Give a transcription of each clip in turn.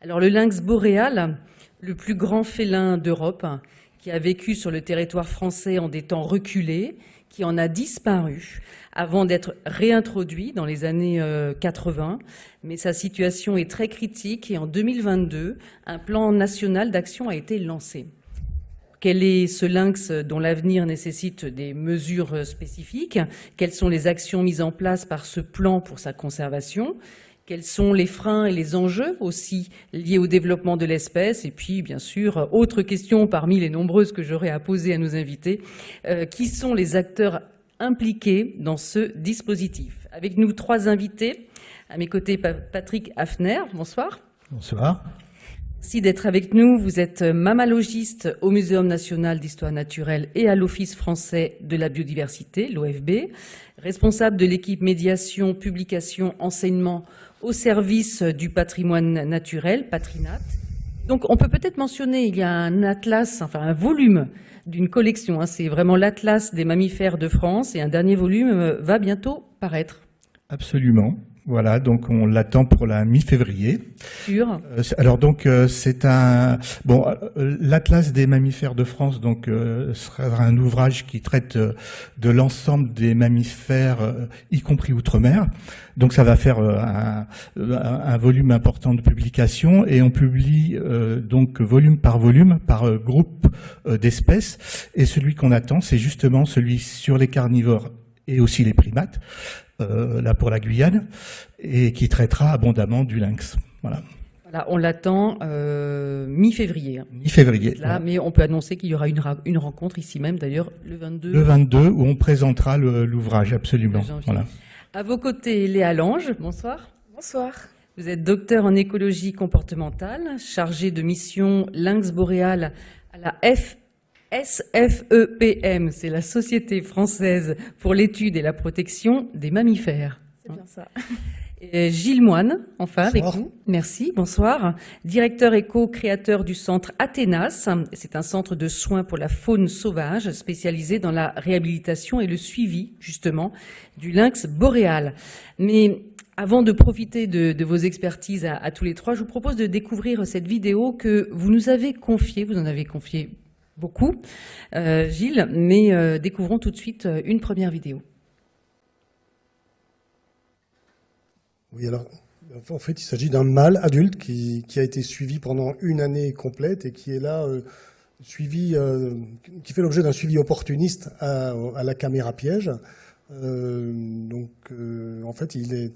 Alors le lynx boréal, le plus grand félin d'Europe, qui a vécu sur le territoire français en des temps reculés, qui en a disparu avant d'être réintroduit dans les années 80. Mais sa situation est très critique et en 2022, un plan national d'action a été lancé. Quel est ce lynx dont l'avenir nécessite des mesures spécifiques? Quelles sont les actions mises en place par ce plan pour sa conservation? Quels sont les freins et les enjeux aussi liés au développement de l'espèce? Et puis, bien sûr, autre question parmi les nombreuses que j'aurais à poser à nos invités, qui sont les acteurs impliqués dans ce dispositif? Avec nous, 3 invités. À mes côtés, Patrick Hafner, bonsoir. Bonsoir. Merci d'être avec nous. Vous êtes mammalogiste au Muséum national d'histoire naturelle et à l'Office français de la biodiversité, l'OFB, responsable de l'équipe médiation, publication, enseignement au service du patrimoine naturel, Patrinat. Donc on peut peut-être mentionner, il y a un atlas, enfin un volume d'une collection, c'est vraiment l'Atlas des mammifères de France, et un dernier volume va bientôt paraître. Absolument. Voilà, donc on l'attend pour la mi-février. Sûr. Alors donc c'est l'Atlas des mammifères de France donc sera un ouvrage qui traite de l'ensemble des mammifères, y compris outre-mer. Donc ça va faire un volume important de publication, et on publie donc volume, par groupe d'espèces. Et celui qu'on attend, c'est justement celui sur les carnivores et aussi les primates. Là pour la Guyane, et qui traitera abondamment du lynx. Voilà. Voilà, on l'attend mi-février. Mi-février. Là, voilà. Mais on peut annoncer qu'il y aura une rencontre ici même, d'ailleurs, le 22. Le 22, où on présentera l'ouvrage, absolument. Voilà. À vos côtés, Léa Lange, bonsoir. Bonsoir. Vous êtes docteur en écologie comportementale, chargée de mission lynx boréal à la SFEPM, c'est la Société française pour l'étude et la protection des mammifères. C'est bien ça. Et Gilles Moine, enfin, bonsoir. avec nous. Merci, bonsoir. Directeur et co-créateur du centre Athénas. C'est un centre de soins pour la faune sauvage spécialisé dans la réhabilitation et le suivi, justement, du lynx boréal. Mais avant de profiter de vos expertises à tous les 3, je vous propose de découvrir cette vidéo que vous nous avez confiée. Vous en avez confié beaucoup, Gilles, mais découvrons tout de suite une première vidéo. Oui, alors, en fait, il s'agit d'un mâle adulte qui a été suivi pendant une année complète et qui est là, suivi, qui fait l'objet d'un suivi opportuniste à la caméra piège. En fait, il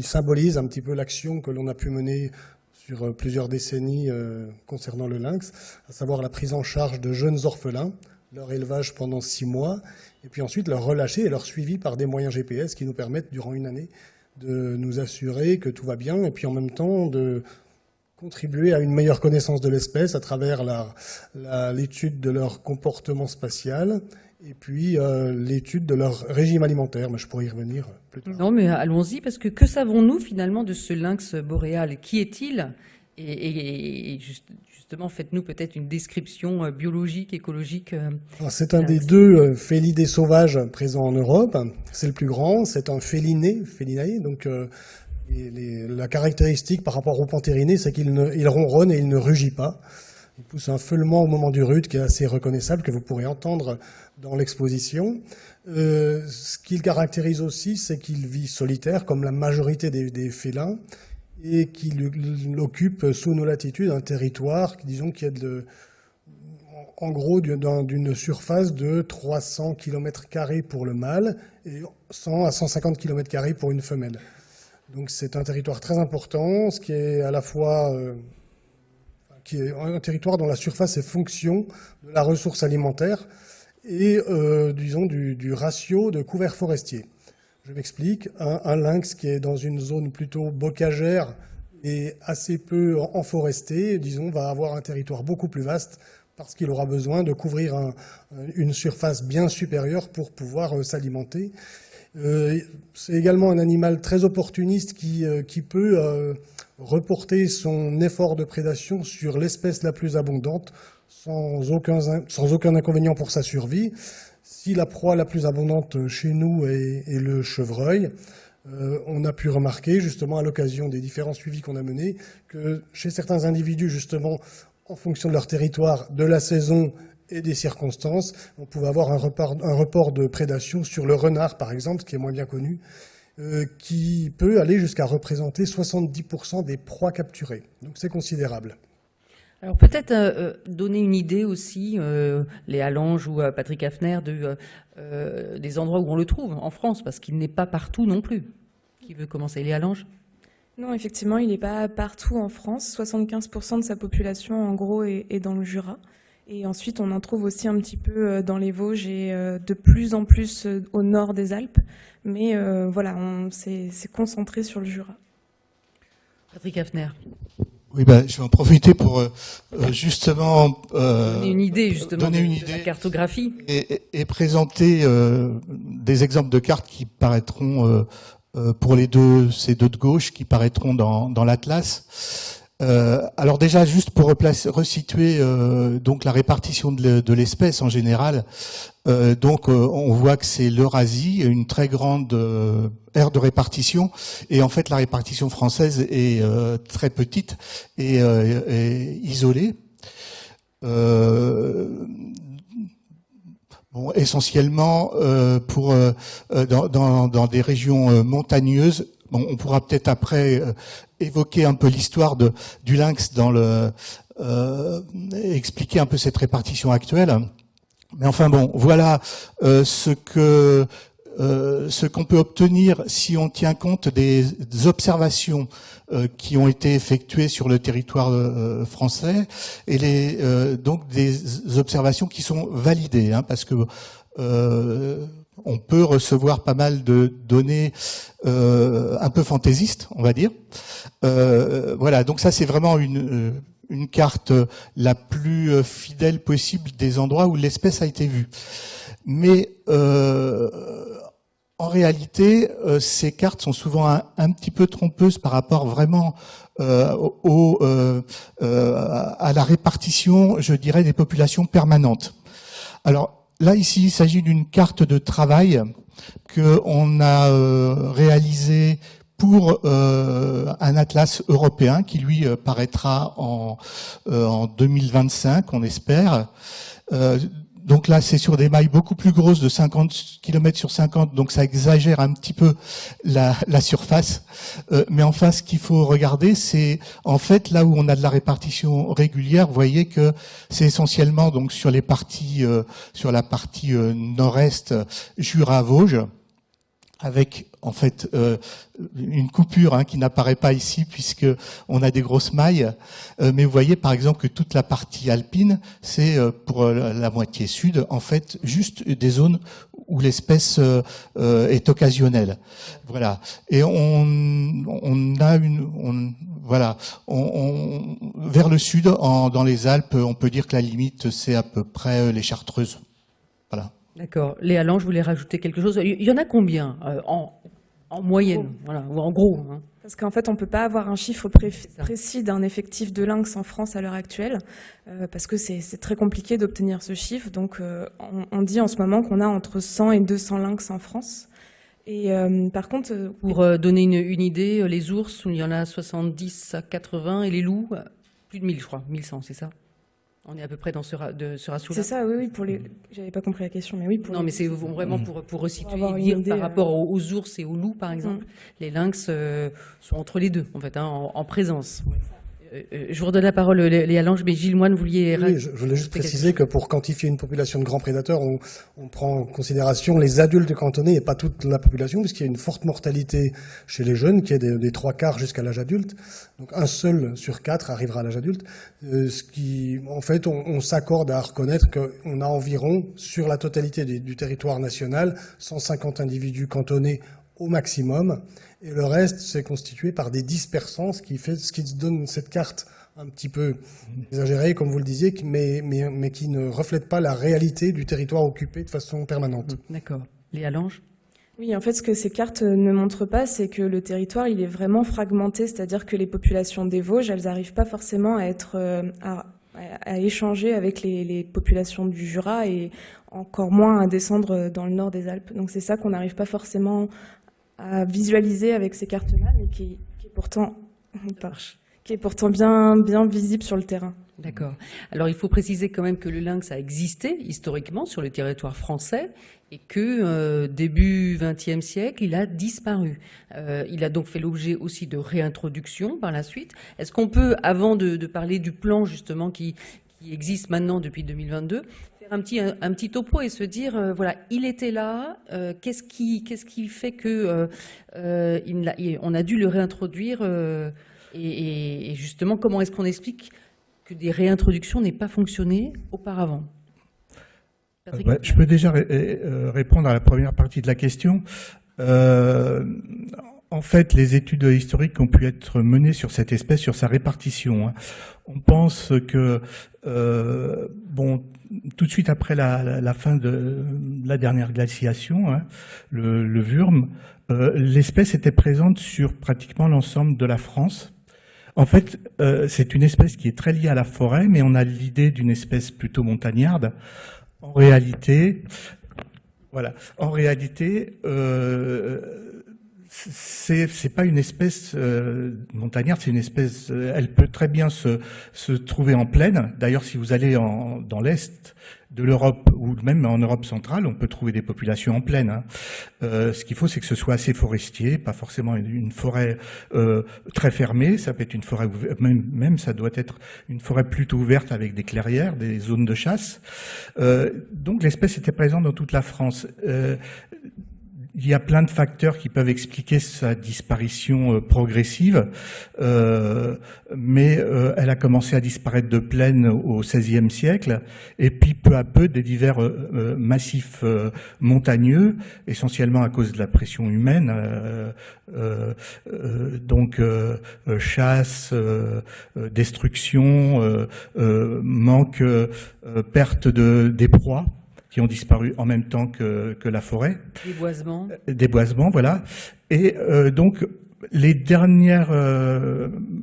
symbolise un petit peu l'action que l'on a pu mener sur plusieurs décennies concernant le lynx, à savoir la prise en charge de jeunes orphelins, leur élevage pendant 6 mois, et puis ensuite leur relâcher et leur suivi par des moyens GPS qui nous permettent, durant une année, de nous assurer que tout va bien, et puis en même temps de contribuer à une meilleure connaissance de l'espèce à travers l'étude de leur comportement spatial, et puis l'étude de leur régime alimentaire. Mais je pourrais y revenir plus tard. Non, mais allons-y, parce que savons-nous finalement de ce lynx boréal? Qui est-il? Et justement, faites-nous peut-être une description biologique, écologique. C'est un des 2 félidés sauvages présents en Europe. C'est le plus grand. C'est un félinae. Donc, la caractéristique par rapport au pantériné, c'est qu'il ronronne et il ne rugit pas. Il pousse un feulement au moment du rut qui est assez reconnaissable, que vous pourrez entendre dans l'exposition. Ce qui le caractérise aussi, c'est qu'il vit solitaire, comme la majorité des félins, et qu'il occupe sous nos latitudes un territoire, disons, qui est en gros d'une surface de 300 km² pour le mâle et 100 à 150 km² pour une femelle. Donc c'est un territoire très important, ce qui est à la fois qui est un territoire dont la surface est fonction de la ressource alimentaire et disons du ratio de couverts forestiers. Je m'explique, un lynx qui est dans une zone plutôt bocagère et assez peu enforestée, disons, va avoir un territoire beaucoup plus vaste parce qu'il aura besoin de couvrir une surface bien supérieure pour pouvoir s'alimenter. C'est également un animal très opportuniste qui peut reporter son effort de prédation sur l'espèce la plus abondante sans aucun inconvénient pour sa survie. Si la proie la plus abondante chez nous est le chevreuil, On a pu remarquer, justement, à l'occasion des différents suivis qu'on a menés, que chez certains individus, justement, en fonction de leur territoire, de la saison et des circonstances, on pouvait avoir un report de prédation sur le renard, par exemple, ce qui est moins bien connu, qui peut aller jusqu'à représenter 70% des proies capturées. Donc c'est considérable. Alors peut-être donner une idée aussi, Léa Lange ou Patrick Hafner, des endroits où on le trouve en France, parce qu'il n'est pas partout non plus. Qui veut commencer? Léa Lange? Non, effectivement, il n'est pas partout en France. 75% de sa population, en gros, est dans le Jura. Et ensuite, on en trouve aussi un petit peu dans les Vosges et de plus en plus au nord des Alpes. Mais voilà, c'est concentré sur le Jura. Patrick Hafner. Oui, je vais en profiter pour justement donner une idée justement de la cartographie et présenter des exemples de cartes qui paraîtront pour ces deux de gauche qui paraîtront dans l'Atlas. Alors déjà, juste pour resituer donc la répartition de l'espèce en général, donc on voit que c'est l'Eurasie, une très grande aire de répartition, et en fait la répartition française est très petite et isolée. Bon, essentiellement dans des régions montagneuses. Bon, on pourra peut-être après évoquer un peu l'histoire du lynx expliquer un peu cette répartition actuelle. Mais enfin bon, voilà ce qu'on peut obtenir si on tient compte des observations qui ont été effectuées sur le territoire français et donc des observations qui sont validées, hein, parce que on peut recevoir pas mal de données un peu fantaisistes, on va dire. Voilà, donc ça c'est vraiment une carte la plus fidèle possible des endroits où l'espèce a été vue. Mais en réalité, ces cartes sont souvent un petit peu trompeuses par rapport vraiment à la répartition, je dirais, des populations permanentes. Alors, là, ici, il s'agit d'une carte de travail qu'on a réalisée pour un atlas européen qui, lui, paraîtra en 2025, on espère. Donc là, c'est sur des mailles beaucoup plus grosses, de 50 km sur 50, donc ça exagère un petit peu la surface. Mais enfin, ce qu'il faut regarder, c'est en fait là où on a de la répartition régulière, vous voyez que c'est essentiellement donc sur la partie nord-est, Jura-Vosges, avec en fait une coupure qui n'apparaît pas ici puisque on a des grosses mailles, mais vous voyez par exemple que toute la partie alpine, c'est pour la moitié sud en fait juste des zones où l'espèce est occasionnelle. Voilà. Et vers le sud, dans les Alpes, on peut dire que la limite c'est à peu près les Chartreuses. Voilà. D'accord. Léa Lange, je voulais rajouter quelque chose. Il y en a combien en moyenne, voilà, ou en gros, hein? Parce qu'en fait, on ne peut pas avoir un chiffre précis d'un effectif de lynx en France à l'heure actuelle, parce que c'est très compliqué d'obtenir ce chiffre. Donc, on dit en ce moment qu'on a entre 100 et 200 lynx en France. Et par contre... Pour donner une idée, les ours, il y en a 70 à 80, et les loups, plus de 1000, je crois, 1100, c'est ça? On est à peu près dans ce ratio-là. C'est ça, oui, pour les... J'avais pas compris la question, mais oui. Non, mais c'est vraiment pour resituer, dire par rapport aux ours et aux loups, par exemple. Les lynx sont entre les deux, en fait, en présence. Je vous redonne la parole, Léa Lange, mais Gilles Moine, vous vouliez... Oui, je voulais juste préciser que pour quantifier une population de grands prédateurs, on prend en considération les adultes cantonnés et pas toute la population, puisqu'il y a une forte mortalité chez les jeunes, qui est des 3/4 jusqu'à l'âge adulte. Donc un seul sur 4 arrivera à l'âge adulte. Ce qui, en fait, on s'accorde à reconnaître qu'on a environ, sur la totalité du territoire national, 150 individus cantonnés au maximum. Et le reste, c'est constitué par des dispersants, ce qui donne cette carte un petit peu exagérée, comme vous le disiez, mais qui ne reflète pas la réalité du territoire occupé de façon permanente. D'accord. Léa Lange? Oui, en fait, ce que ces cartes ne montrent pas, c'est que le territoire, il est vraiment fragmenté, c'est-à-dire que les populations des Vosges, elles n'arrivent pas forcément à à échanger avec les populations du Jura et encore moins à descendre dans le nord des Alpes. Donc c'est ça qu'on n'arrive pas forcément à visualiser avec ces cartes-là, mais qui est pourtant bien visible sur le terrain. D'accord. Alors, il faut préciser quand même que le lynx a existé historiquement sur le territoire français et que début XXe siècle, il a disparu. Il a donc fait l'objet aussi de réintroduction par la suite. Est-ce qu'on peut, avant de parler du plan justement qui existe maintenant depuis 2022, faire un petit topo et se dire, voilà, il était là, qu'est-ce qui fait que on a dû le réintroduire et justement, comment est-ce qu'on explique que des réintroductions n'aient pas fonctionné auparavant? Ouais, je peux déjà répondre à la première partie de la question. En fait, les études historiques ont pu être menées sur cette espèce, sur sa répartition. On pense que, tout de suite après la fin de la dernière glaciation, le Wurm, l'espèce était présente sur pratiquement l'ensemble de la France. En fait, c'est une espèce qui est très liée à la forêt, mais on a l'idée d'une espèce plutôt montagnarde. En réalité, c'est pas une espèce montagnarde, c'est une espèce. Elle peut très bien se trouver en plaine. D'ailleurs, si vous allez dans l'est de l'Europe ou même en Europe centrale, on peut trouver des populations en plaine. Ce qu'il faut, c'est que ce soit assez forestier, pas forcément une forêt très fermée. Ça peut être une forêt ouverte, même ça doit être une forêt plutôt ouverte avec des clairières, des zones de chasse. Donc l'espèce était présente dans toute la France. Il y a plein de facteurs qui peuvent expliquer sa disparition progressive, mais elle a commencé à disparaître de plaine au XVIe siècle, et puis peu à peu des divers massifs montagneux, essentiellement à cause de la pression humaine, donc chasse, destruction, manque, perte des proies, qui ont disparu en même temps que la forêt. Déboisement, voilà. Et donc, les dernières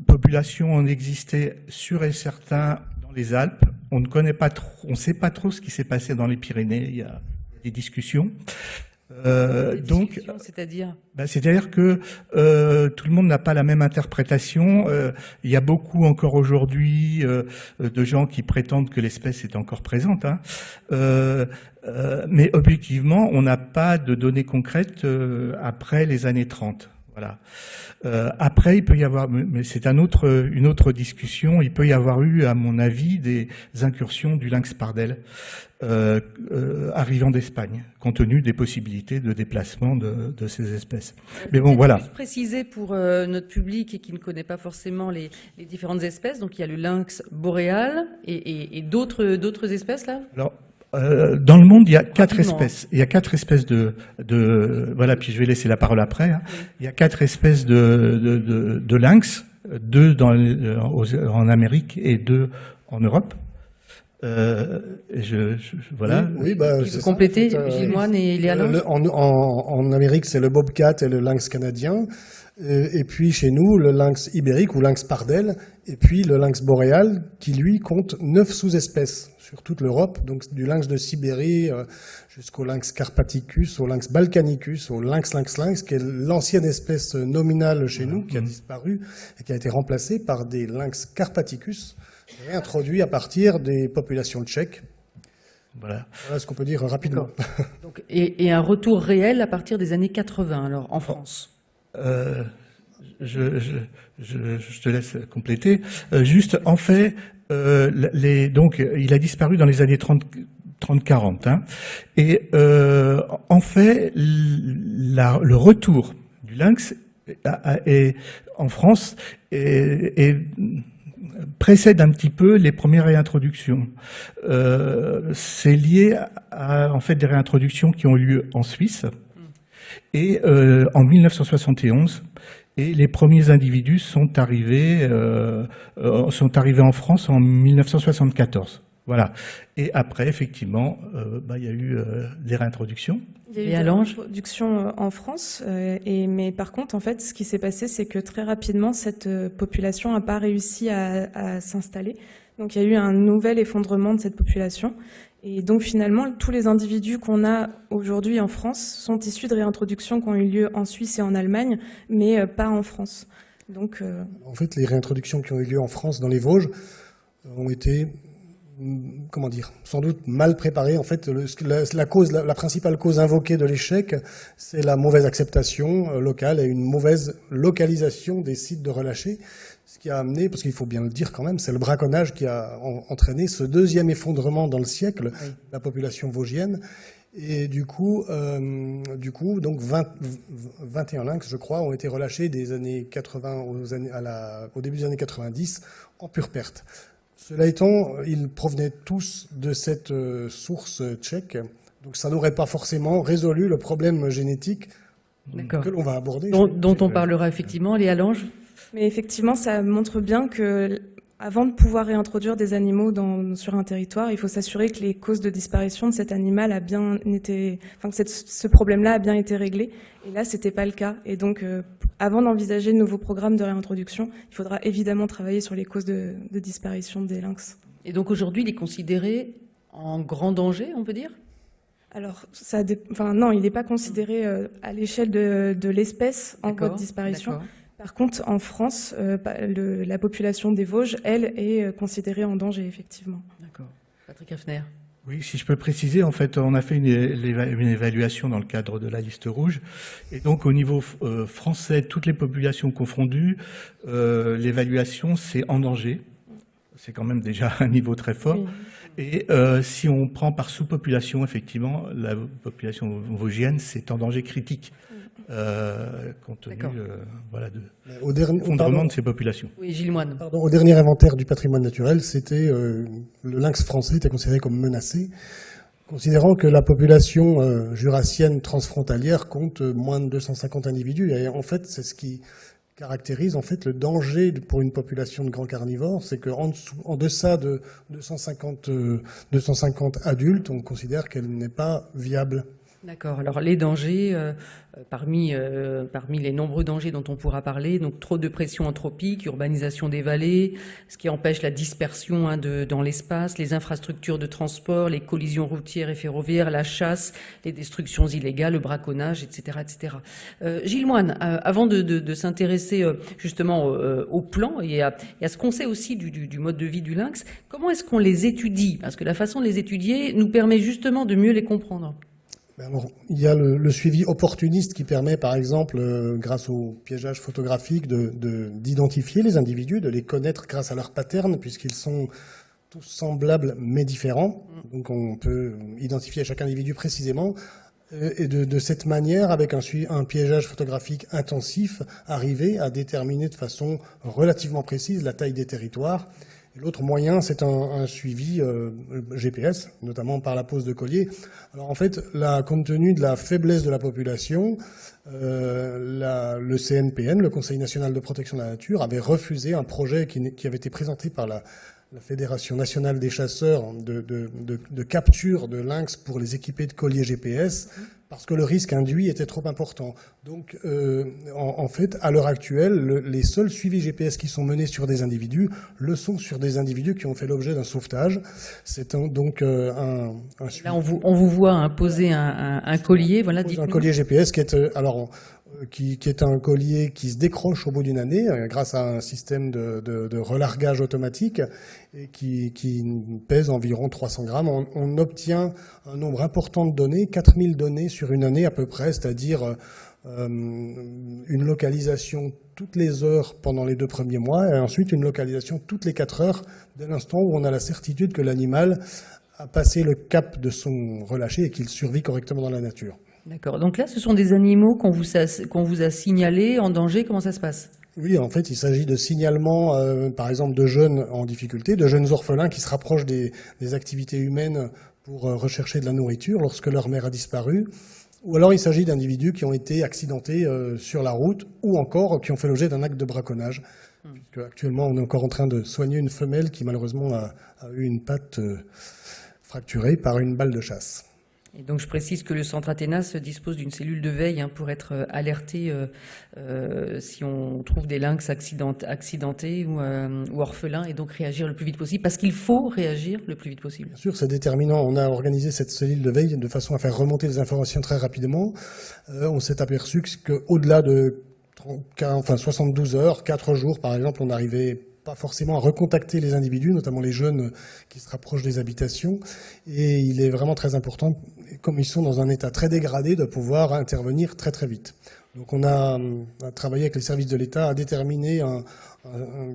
populations ont existé sûres et certains dans les Alpes. On ne connaît pas trop, on ne sait pas trop ce qui s'est passé dans les Pyrénées. Il y a des discussions. Donc, c'est-à-dire que tout le monde n'a pas la même interprétation. Il y a beaucoup encore aujourd'hui de gens qui prétendent que l'espèce est encore présente, mais objectivement, on n'a pas de données concrètes après les années 30. Voilà. Après, il peut y avoir, mais c'est une autre discussion. Il peut y avoir eu, à mon avis, des incursions du lynx pardel arrivant d'Espagne, compte tenu des possibilités de déplacement de ces espèces. Mais bon, voilà. Juste préciser pour notre public et qui ne connaît pas forcément les différentes espèces. Donc, il y a le lynx boréal et d'autres espèces là. Alors, dans le monde, il y a 4 espèces. Il y a 4 espèces voilà, puis je vais laisser la parole après. Oui. Il y a 4 espèces de lynx, 2 en Amérique et 2 en Europe. Voilà. Oui, c'est compléter, Gilles Moine et Léa Lange. En Amérique, c'est le bobcat et le lynx canadien. Et puis chez nous, le lynx ibérique ou lynx pardel, et puis le lynx boréal, qui lui compte 9 sous-espèces sur toute l'Europe, donc du lynx de Sibérie jusqu'au lynx carpathicus, au lynx balkanicus, au lynx, qui est l'ancienne espèce nominale chez nous, qui a disparu et qui a été remplacée par des lynx carpathicus, réintroduits à partir des populations tchèques. Voilà ce qu'on peut dire rapidement. Donc, et un retour réel à partir des années 80, alors, en France. Je te laisse compléter. Juste, en fait, donc, il a disparu dans les années 30-40. Et en fait, le retour du lynx en France précède un petit peu les premières réintroductions. C'est lié à en fait des réintroductions qui ont eu lieu en Suisse et en 1971. Et les premiers individus sont arrivés en France en 1974. Voilà. Et après, effectivement, il y a eu des réintroductions. Il y a eu des réintroductions en France, mais par contre, en fait, ce qui s'est passé, c'est que très rapidement, cette population n'a pas réussi à s'installer. Donc, il y a eu un nouvel effondrement de cette population. Et donc finalement, tous les individus qu'on a aujourd'hui en France sont issus de réintroductions qui ont eu lieu en Suisse et en Allemagne, mais pas en France. Donc, En fait, les réintroductions qui ont eu lieu en France dans les Vosges ont été, comment dire, sans doute mal préparées. En fait, la principale cause invoquée de l'échec, c'est la mauvaise acceptation locale et une mauvaise localisation des sites de relâchés. Ce qui a amené, parce qu'il faut bien le dire quand même, c'est le braconnage qui a entraîné ce deuxième effondrement dans le siècle de la population vosgienne. Et du coup, donc 21 lynx, je crois, ont été relâchés des années 80 au début des années 90 en pure perte. Cela étant, ils provenaient tous de cette source tchèque, donc ça n'aurait pas forcément résolu le problème génétique que l'on va aborder. Dont on parlera effectivement, Léa Lange. Mais effectivement, ça montre bien que avant de pouvoir réintroduire des animaux sur un territoire, il faut s'assurer que les causes de disparition de cet animal que ce problème-là a bien été réglé. Et là, c'était pas le cas. Et donc, avant d'envisager de nouveaux programmes de réintroduction, il faudra évidemment travailler sur les causes de disparition des lynx. Et donc aujourd'hui, il est considéré en grand danger, on peut dire ? Alors, non, il n'est pas considéré à l'échelle de l'espèce en voie de disparition. D'accord. Par contre, en France, la population des Vosges, elle, est considérée en danger, effectivement. D'accord. Patrick Hafner. Oui, si je peux préciser, en fait, on a fait une évaluation dans le cadre de la liste rouge. Et donc, au niveau français, toutes les populations confondues, l'évaluation, c'est en danger. C'est quand même déjà un niveau très fort. Oui. Et si on prend par sous-population, effectivement, la population vosgienne, c'est en danger critique. Compte tenu de l'effondrement de ces populations. Oui, Gilles Moine. Pardon, au dernier inventaire du patrimoine naturel, le lynx français était considéré comme menacé, considérant que la population jurassienne transfrontalière compte moins de 250 individus. Et en fait, c'est ce qui caractérise en fait le danger pour une population de grands carnivores, c'est qu'en deçà de 250 adultes, on considère qu'elle n'est pas viable. D'accord. Alors les dangers, parmi les nombreux dangers dont on pourra parler, donc trop de pression anthropique, urbanisation des vallées, ce qui empêche la dispersion dans l'espace, les infrastructures de transport, les collisions routières et ferroviaires, la chasse, les destructions illégales, le braconnage, etc., etc. Gilles Moine, avant de s'intéresser justement au plan et à ce qu'on sait aussi du mode de vie du lynx, comment est-ce qu'on les étudie? Parce que la façon de les étudier nous permet justement de mieux les comprendre. Alors, il y a le suivi opportuniste qui permet, par exemple, grâce au piégeage photographique, d'identifier les individus, de les connaître grâce à leur pattern, puisqu'ils sont tous semblables mais différents. Donc on peut identifier chaque individu précisément. Et de cette manière, avec un piégeage photographique intensif, arriver à déterminer de façon relativement précise la taille des territoires. L'autre moyen, c'est un suivi GPS, notamment par la pose de collier. Alors en fait, compte tenu de la faiblesse de la population, le CNPN, le Conseil national de protection de la nature, avait refusé un projet qui avait été présenté par la Fédération nationale des chasseurs de capture de lynx pour les équiper de colliers GPS, parce que le risque induit était trop important. Donc, en fait, à l'heure actuelle, les seuls suivis GPS qui sont menés sur des individus le sont sur des individus qui ont fait l'objet d'un sauvetage. C'est donc un suivi. Là, on vous voit poser un collier, voilà, dites-nous. Un collier GPS qui est un collier qui se décroche au bout d'une année grâce à un système de relargage automatique et qui pèse environ 300 grammes. On obtient un nombre important de données, 4000 données sur une année à peu près, c'est-à-dire une localisation toutes les heures pendant les 2 premiers mois et ensuite une localisation toutes les 4 heures dès l'instant où on a la certitude que l'animal a passé le cap de son relâché et qu'il survit correctement dans la nature. D'accord. Donc là, ce sont des animaux qu'on vous a signalés en danger. Comment ça se passe? Oui, en fait, il s'agit de signalements, par exemple, de jeunes en difficulté, de jeunes orphelins qui se rapprochent des activités humaines pour rechercher de la nourriture lorsque leur mère a disparu. Ou alors il s'agit d'individus qui ont été accidentés sur la route ou encore qui ont fait l'objet d'un acte de braconnage. Actuellement, on est encore en train de soigner une femelle qui malheureusement a eu une patte fracturée par une balle de chasse. Et donc je précise que le centre Athénas dispose d'une cellule de veille pour être alerté si on trouve des lynx accidentés ou orphelins, et donc réagir le plus vite possible, parce qu'il faut réagir le plus vite possible. Bien sûr, c'est déterminant. On a organisé cette cellule de veille de façon à faire remonter les informations très rapidement. On s'est aperçu qu'au-delà de 72 heures, 4 jours par exemple, on n'arrivait pas forcément à recontacter les individus, notamment les jeunes qui se rapprochent des habitations. Et il est vraiment très important, comme ils sont dans un état très dégradé, de pouvoir intervenir très très vite. Donc on a travaillé avec les services de l'État à déterminer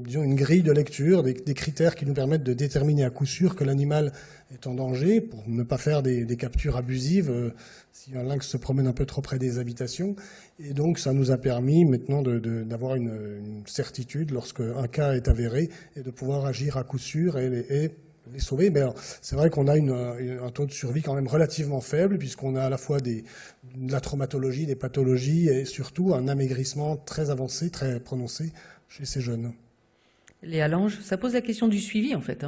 disons une grille de lecture, des critères qui nous permettent de déterminer à coup sûr que l'animal est en danger, pour ne pas faire des captures abusives si un lynx se promène un peu trop près des habitations. Et donc ça nous a permis maintenant d'avoir une certitude lorsqu'un cas est avéré et de pouvoir agir à coup sûr et les sauver. Mais c'est vrai qu'on a un taux de survie quand même relativement faible, puisqu'on a à la fois de la traumatologie, des pathologies et surtout un amaigrissement très avancé, très prononcé chez ces jeunes. Léa Lange, ça pose la question du suivi en fait.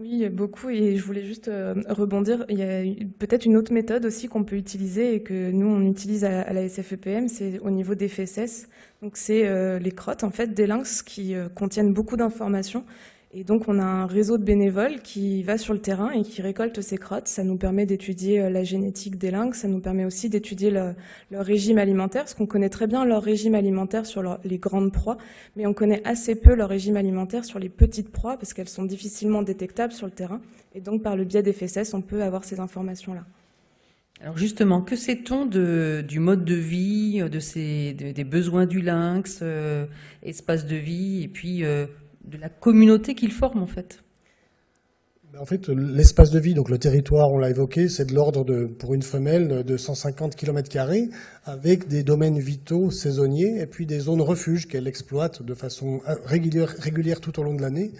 Oui, beaucoup, et je voulais juste rebondir. Il y a peut-être une autre méthode aussi qu'on peut utiliser et que nous on utilise à la SFEPM, c'est au niveau des fesses. Donc c'est les crottes en fait des lynx qui contiennent beaucoup d'informations. Et donc, on a un réseau de bénévoles qui va sur le terrain et qui récolte ces crottes. Ça nous permet d'étudier la génétique des lynx. Ça nous permet aussi d'étudier leur régime alimentaire, parce qu'on connaît très bien leur régime alimentaire sur les grandes proies, mais on connaît assez peu leur régime alimentaire sur les petites proies, parce qu'elles sont difficilement détectables sur le terrain. Et donc, par le biais des fesses, on peut avoir ces informations-là. Alors justement, que sait-on du mode de vie, des besoins du lynx, espace de vie, et puis de la communauté qu'il forme en fait? En fait, l'espace de vie, donc le territoire, on l'a évoqué, c'est de l'ordre pour une femelle de 150 km², avec des domaines vitaux saisonniers et puis des zones refuges qu'elle exploite de façon régulière tout au long de l'année.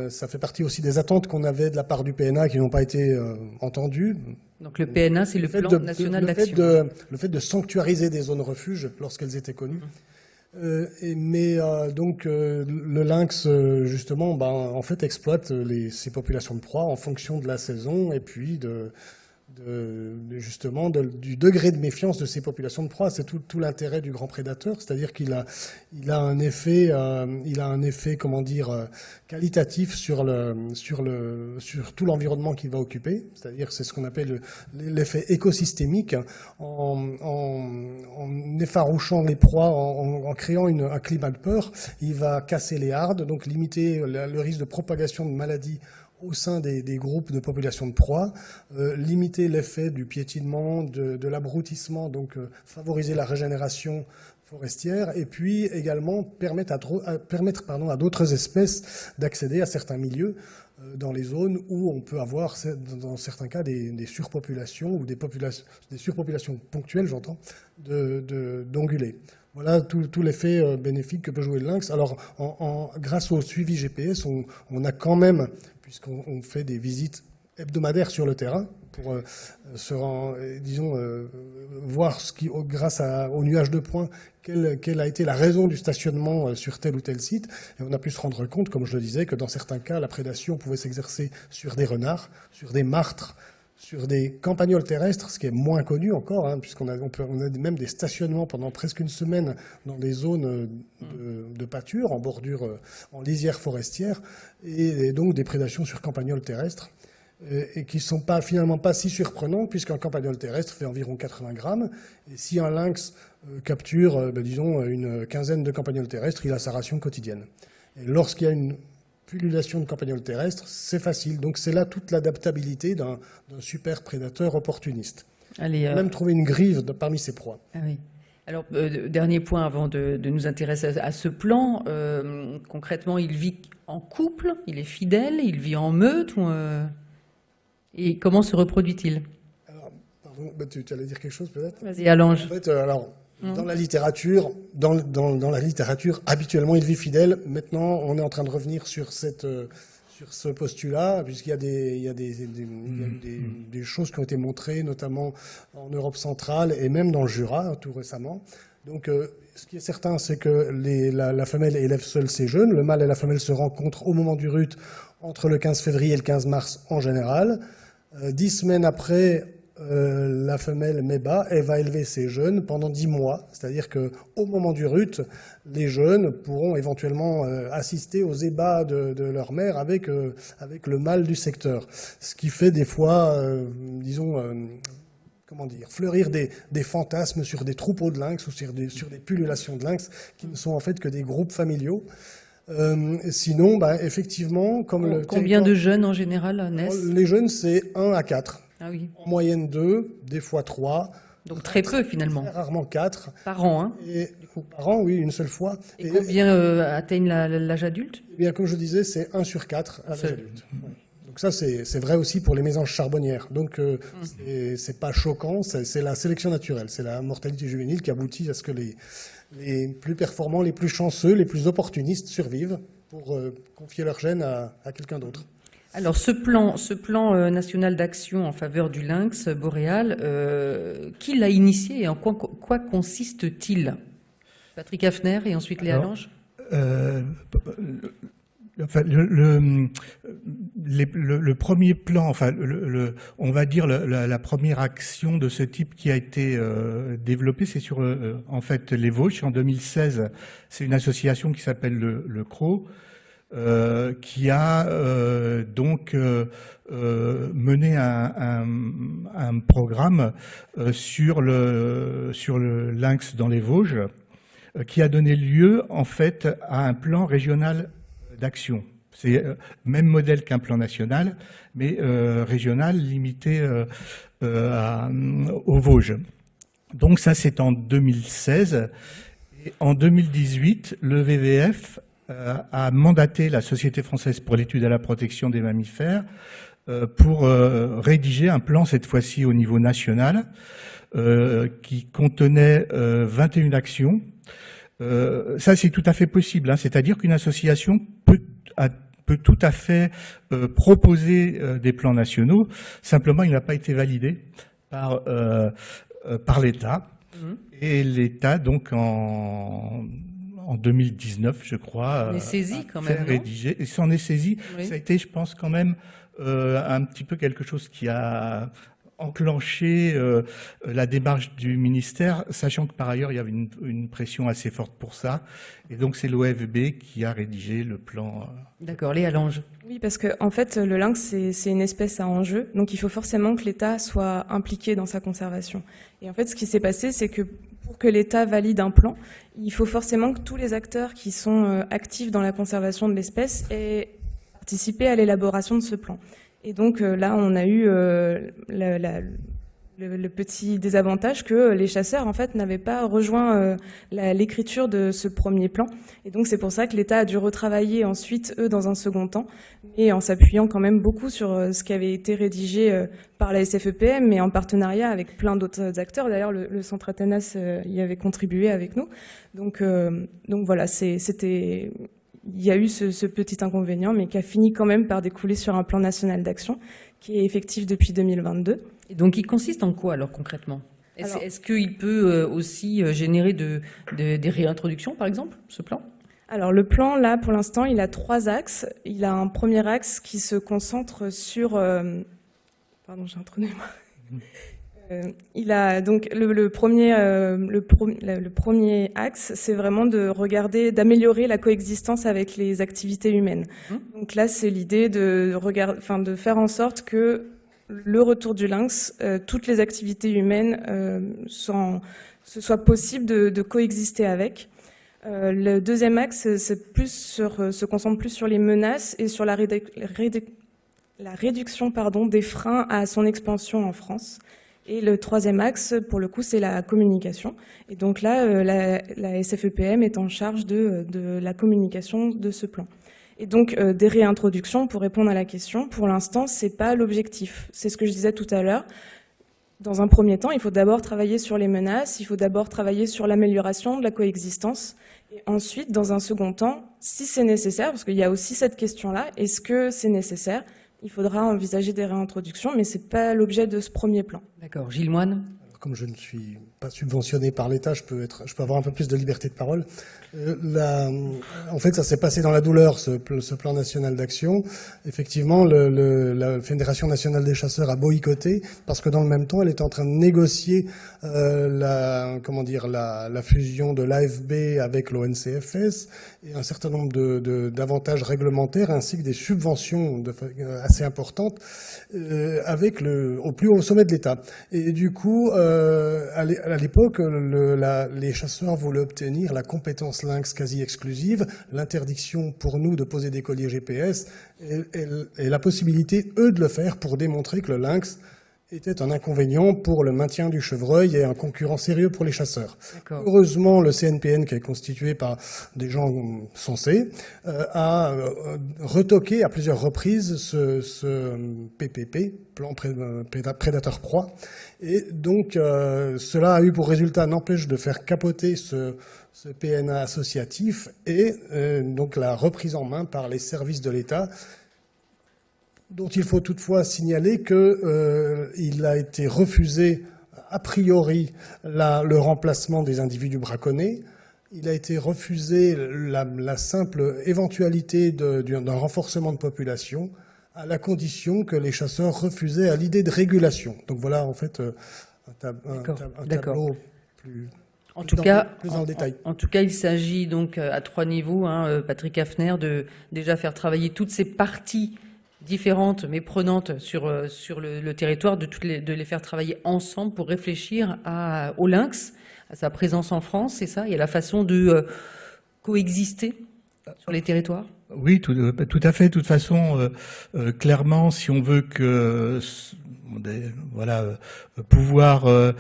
Ça fait partie aussi des attentes qu'on avait de la part du PNA qui n'ont pas été entendues. Donc le PNA, c'est le plan national d'action. Le fait de sanctuariser des zones refuges lorsqu'elles étaient connues. Donc le lynx justement en fait exploite ces populations de proies en fonction de la saison et puis du degré de méfiance de ces populations de proies. C'est tout l'intérêt du grand prédateur, c'est-à-dire qu'il a un effet comment dire qualitatif sur tout l'environnement qu'il va occuper, c'est-à-dire c'est ce qu'on appelle l'effet écosystémique en effarouchant les proies, en créant un climat de peur. Il va casser les hardes, donc limiter le risque de propagation de maladies au sein des groupes de population de proies, limiter l'effet du piétinement, de l'abroutissement, donc favoriser la régénération forestière, et puis également permettre à d'autres espèces d'accéder à certains milieux dans les zones où on peut avoir, dans certains cas, des surpopulations ou des surpopulations ponctuelles, j'entends, d'ongulés. Voilà tout l'effet bénéfique que peut jouer le lynx. Alors, grâce au suivi GPS, on a quand même, puisqu'on fait des visites hebdomadaires sur le terrain, pour voir grâce au nuage de points, quelle a été la raison du stationnement sur tel ou tel site. Et on a pu se rendre compte, comme je le disais, que dans certains cas, la prédation pouvait s'exercer sur des renards, sur des martres, sur des campagnols terrestres, ce qui est moins connu encore, puisqu'on a même des stationnements pendant presque une semaine dans des zones de pâture, en bordure, en lisière forestière, et donc des prédations sur campagnols terrestres, et qui ne sont finalement pas si surprenantes, puisqu'un campagnol terrestre fait environ 80 grammes, et si un lynx capture, disons, une quinzaine de campagnols terrestres, il a sa ration quotidienne. Et lorsqu'il y a une pullulation de campagnols terrestres, c'est facile. Donc c'est là toute l'adaptabilité d'un super prédateur opportuniste. Allez, même trouver une grive parmi ses proies. Ah oui. Alors, dernier point avant de nous intéresser à ce plan. Concrètement, il vit en couple, il est fidèle, il vit en meute et comment se reproduit-il? Alors, pardon, tu allais dire quelque chose peut-être? Vas-y, Allange. En fait, dans la littérature, habituellement, il vit fidèle. Maintenant, on est en train de revenir sur ce postulat, puisqu'il y a des choses qui ont été montrées, notamment en Europe centrale et même dans le Jura, tout récemment. Donc, ce qui est certain, c'est que la femelle élève seule ses jeunes. Le mâle et la femelle se rencontrent au moment du rut entre le 15 février et le 15 mars en général. 10 semaines après, la femelle met bas, elle va élever ses jeunes pendant 10 mois. C'est-à-dire qu'au moment du rut, les jeunes pourront éventuellement assister aux ébats de leur mère avec le mâle du secteur. Ce qui fait des fois, fleurir des fantasmes sur des troupeaux de lynx ou sur des pullulations de lynx qui ne sont en fait que des groupes familiaux. Sinon, effectivement, comme Combien de jeunes en général naissent? Les jeunes, c'est 1 à 4. Ah oui. En moyenne 2, des fois 3. Donc très peu finalement. Très rarement 4. Par an, hein? Par an, oui, une seule fois. Et combien atteignent l'âge adulte? Eh bien, comme je disais, c'est 1 sur 4 à l'âge adulte. Ouais. Donc ça, c'est vrai aussi pour les mésanges charbonnières. Donc c'est pas choquant, c'est la sélection naturelle, c'est la mortalité juvénile qui aboutit à ce que les plus performants, les plus chanceux, les plus opportunistes survivent pour confier leur gène à quelqu'un d'autre. Alors ce plan national d'action en faveur du lynx boréal, qui l'a initié et en quoi consiste-t-il? Patrick Hafner et ensuite Léa Lange. Enfin, le premier plan, on va dire la première action de ce type qui a été développée, c'est sur en fait les Vosges. En 2016, c'est une association qui s'appelle le CRO, qui a donc mené un programme sur le lynx dans les Vosges, qui a donné lieu en fait à un plan régional d'action. C'est même modèle qu'un plan national, mais régional, limité aux Vosges. Donc ça, c'est en 2016. Et en 2018, le WWF a mandaté la Société française pour l'étude et la protection des mammifères pour rédiger un plan, cette fois-ci au niveau national, qui contenait 21 actions. Ça, c'est tout à fait possible, hein. C'est-à-dire qu'une association peut tout à fait proposer des plans nationaux. Simplement, il n'a pas été validé par l'État. Et l'État, donc en 2019, je crois, on est saisi quand même, rédigé. Et s'en est saisi. Oui. Ça a été, je pense, quand même un petit peu quelque chose qui a enclenché la démarche du ministère, sachant que par ailleurs il y avait une pression assez forte pour ça, et donc c'est l'OFB qui a rédigé le plan. D'accord, Léa Lange. Oui, parce que en fait, le lynx, c'est une espèce à enjeu, donc il faut forcément que l'État soit impliqué dans sa conservation. Et en fait, ce qui s'est passé, c'est que pour que l'État valide un plan, il faut forcément que tous les acteurs qui sont actifs dans la conservation de l'espèce aient participé à l'élaboration de ce plan. Et donc là, on a eu le petit désavantage que les chasseurs, en fait, n'avaient pas rejoint l'écriture de ce premier plan. Et donc c'est pour ça que l'État a dû retravailler ensuite, eux, dans un second temps, et en s'appuyant quand même beaucoup sur ce qui avait été rédigé par la SFEPM, mais en partenariat avec plein d'autres acteurs. D'ailleurs, le Centre Athanas y avait contribué avec nous. Donc voilà, c'était... Il y a eu ce petit inconvénient, mais qui a fini quand même par découler sur un plan national d'action qui est effectif depuis 2022. Et donc, il consiste en quoi, alors, concrètement? Est-ce qu'il peut aussi générer des réintroductions, par exemple, ce plan? Alors, le plan, là, pour l'instant, il a 3 axes. Il a un premier axe qui se concentre sur... Pardon, j'ai un trou de mémoire. Il a donc le premier axe, c'est vraiment d'améliorer la coexistence avec les activités humaines. Donc là, c'est l'idée de faire en sorte que le retour du lynx, toutes les activités humaines, ce soit possible de coexister avec. Le deuxième axe, se concentre plus sur les menaces et sur la réduction des freins à son expansion en France. Et le troisième axe, pour le coup, c'est la communication. Et donc là, la SFEPM est en charge de la communication de ce plan. Et donc, des réintroductions, pour répondre à la question, pour l'instant, c'est pas l'objectif. C'est ce que je disais tout à l'heure. Dans un premier temps, il faut d'abord travailler sur les menaces, il faut d'abord travailler sur l'amélioration de la coexistence. Et ensuite, dans un second temps, si c'est nécessaire, parce qu'il y a aussi cette question-là, est-ce que c'est nécessaire ? Il faudra envisager des réintroductions, mais ce n'est pas l'objet de ce premier plan. D'accord. Gilles Moine. Comme je ne suis pas subventionné par l'État, je peux avoir un peu plus de liberté de parole. En fait, ça s'est passé dans la douleur, ce plan national d'action. Effectivement, la Fédération nationale des chasseurs a boycotté parce que dans le même temps, elle était en train de négocier la fusion de l'AFB avec l'ONCFS et un certain nombre d'avantages réglementaires ainsi que des subventions assez importantes au plus haut sommet de l'État. Et du coup, à l'époque, les chasseurs voulaient obtenir la compétence lynx quasi exclusive, l'interdiction pour nous de poser des colliers GPS et la possibilité, eux, de le faire pour démontrer que le lynx était un inconvénient pour le maintien du chevreuil et un concurrent sérieux pour les chasseurs. Heureusement, le CNPN, qui est constitué par des gens sensés, a retoqué à plusieurs reprises ce PPP, plan prédateur-proie. Et donc, cela a eu pour résultat, n'empêche de faire capoter ce PNA associatif et donc la reprise en main par les services de l'État, dont il faut toutefois signaler qu'il a été refusé a priori le remplacement des individus braconnés. Il a été refusé la simple éventualité d'un renforcement de population à la condition que les chasseurs refusaient à l'idée de régulation. Donc voilà en fait un tableau plus... En tout cas, en détail. En tout cas, il s'agit donc à 3 niveaux, Patrick Hafner, de déjà faire travailler toutes ces parties différentes mais prenantes sur le territoire, de les faire travailler ensemble pour réfléchir au lynx, à sa présence en France, c'est ça, et à la façon de coexister sur les territoires. Oui, tout à fait. De toute façon, clairement, si on veut pouvoir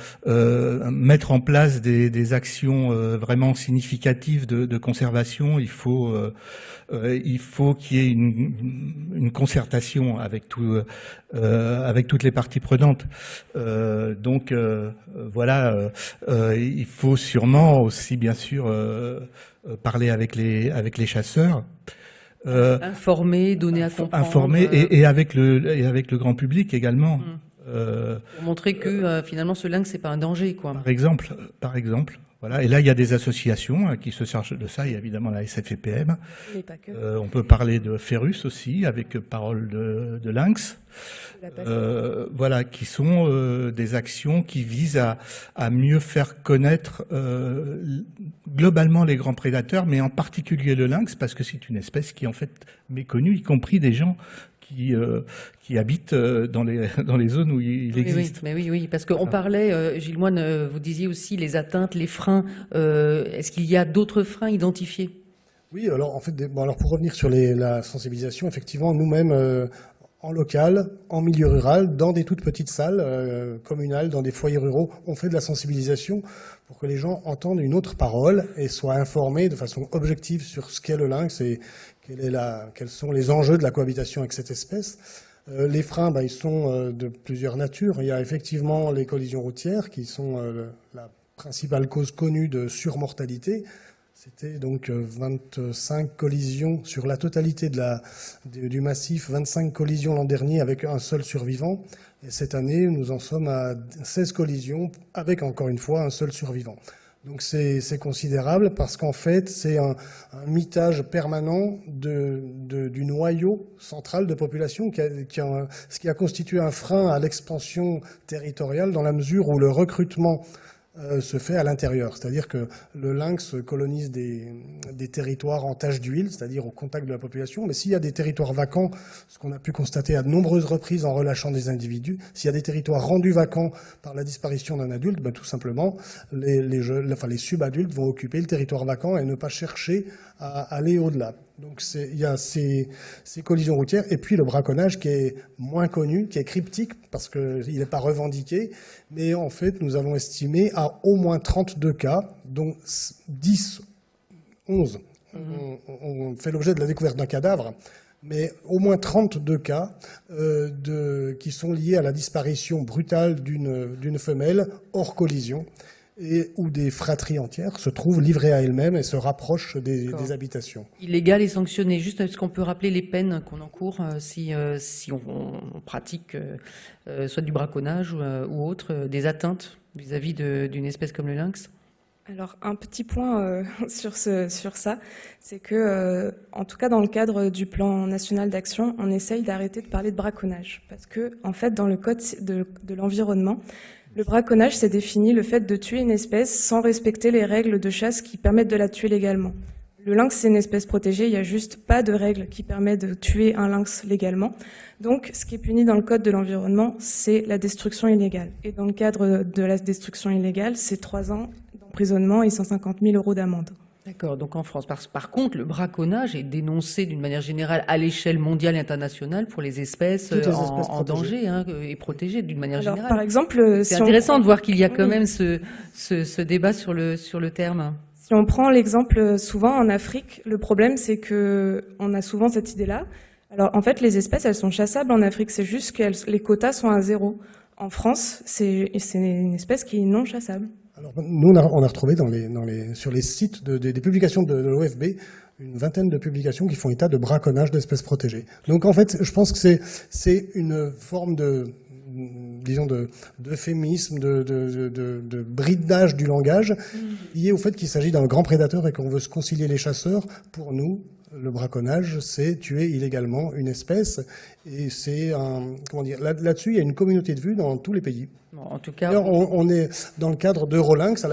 mettre en place des actions vraiment significatives de conservation, il faut qu'il y ait une concertation avec toutes les parties prenantes. Il faut sûrement aussi bien sûr parler avec les chasseurs. Informer, donner à comprendre. Informer et avec le grand public également. Pour montrer que finalement ce lynx c'est pas un danger, quoi. Par exemple. Voilà. Et là, il y a des associations qui se chargent de ça. Il y a évidemment la SFEPM. Mais pas que. On peut parler de Ferus aussi, avec Parole de Lynx. Qui sont des actions qui visent à mieux faire connaître globalement les grands prédateurs, mais en particulier le lynx, parce que c'est une espèce qui est en fait méconnue, y compris des gens qui habitent dans les zones où il existe. Oui, parce qu'on parlait, Gilles Moine, vous disiez aussi les atteintes, les freins. Est-ce qu'il y a d'autres freins identifiés ? Oui, alors en fait, pour revenir sur la sensibilisation, effectivement, nous-mêmes, en local, en milieu rural, dans des toutes petites salles communales, dans des foyers ruraux, on fait de la sensibilisation pour que les gens entendent une autre parole et soient informés de façon objective sur ce qu'est le lynx et quels sont les enjeux de la cohabitation avec cette espèce. Les freins, ils sont de plusieurs natures. Il y a effectivement les collisions routières qui sont la principale cause connue de surmortalité. C'était donc 25 collisions sur la totalité du massif, 25 collisions l'an dernier avec un seul survivant. Et cette année, nous en sommes à 16 collisions avec, encore une fois, un seul survivant. Donc c'est considérable parce qu'en fait, c'est un mitage permanent du noyau central de population ce qui a constitué un frein à l'expansion territoriale dans la mesure où le recrutement se fait à l'intérieur. C'est-à-dire que le lynx colonise des territoires en tache d'huile, c'est-à-dire au contact de la population. Mais s'il y a des territoires vacants, ce qu'on a pu constater à de nombreuses reprises en relâchant des individus, s'il y a des territoires rendus vacants par la disparition d'un adulte, tout simplement, les subadultes vont occuper le territoire vacant et ne pas chercher à aller au-delà. Donc il y a ces collisions routières et puis le braconnage qui est moins connu, qui est cryptique parce qu'il n'est pas revendiqué. Mais en fait, nous avons estimé à au moins 32 cas, dont 11 ont fait l'objet de la découverte d'un cadavre, mais au moins 32 cas qui sont liés à la disparition brutale d'une femelle hors collision. Et où des fratries entières se trouvent livrées à elles-mêmes et se rapprochent des habitations. Illégal et sanctionné. Juste, est-ce qu'on peut rappeler les peines qu'on encourt si on pratique soit du braconnage ou autre, des atteintes vis-à-vis d'une espèce comme le lynx? Alors, un petit point sur ça, c'est que, en tout cas, dans le cadre du plan national d'action, on essaye d'arrêter de parler de braconnage. Parce que, en fait, dans le code de l'environnement, le braconnage, c'est défini le fait de tuer une espèce sans respecter les règles de chasse qui permettent de la tuer légalement. Le lynx, c'est une espèce protégée, il n'y a juste pas de règle qui permet de tuer un lynx légalement. Donc, ce qui est puni dans le code de l'environnement, c'est la destruction illégale. Et dans le cadre de la destruction illégale, c'est 3 ans d'emprisonnement et 150 000 € d'amende. D'accord, donc en France. Par contre, le braconnage est dénoncé d'une manière générale à l'échelle mondiale et internationale pour les espèces, Toutes les espèces en protégées. danger et protégées d'une manière Alors, générale. par exemple, C'est si on intéressant prend- de voir qu'il y a quand Oui. même ce débat sur le terme. Si on prend l'exemple, souvent en Afrique, le problème c'est que on a souvent cette idée-là. Alors en fait, les espèces, elles sont chassables en Afrique, c'est juste que les quotas sont à 0. En France, c'est une espèce qui est non chassable. Alors, nous, on a retrouvé sur les sites des publications de l'OFB une vingtaine de publications qui font état de braconnage d'espèces protégées. Donc en fait, je pense que c'est une forme d'euphémisme, de bridage du langage, lié au fait qu'il s'agit d'un grand prédateur et qu'on veut se concilier les chasseurs. Pour nous, le braconnage, c'est tuer illégalement une espèce, et c'est là-dessus, il y a une communauté de vues dans tous les pays. Bon, en tout cas, D'ailleurs, on est dans le cadre d'Eurolinx,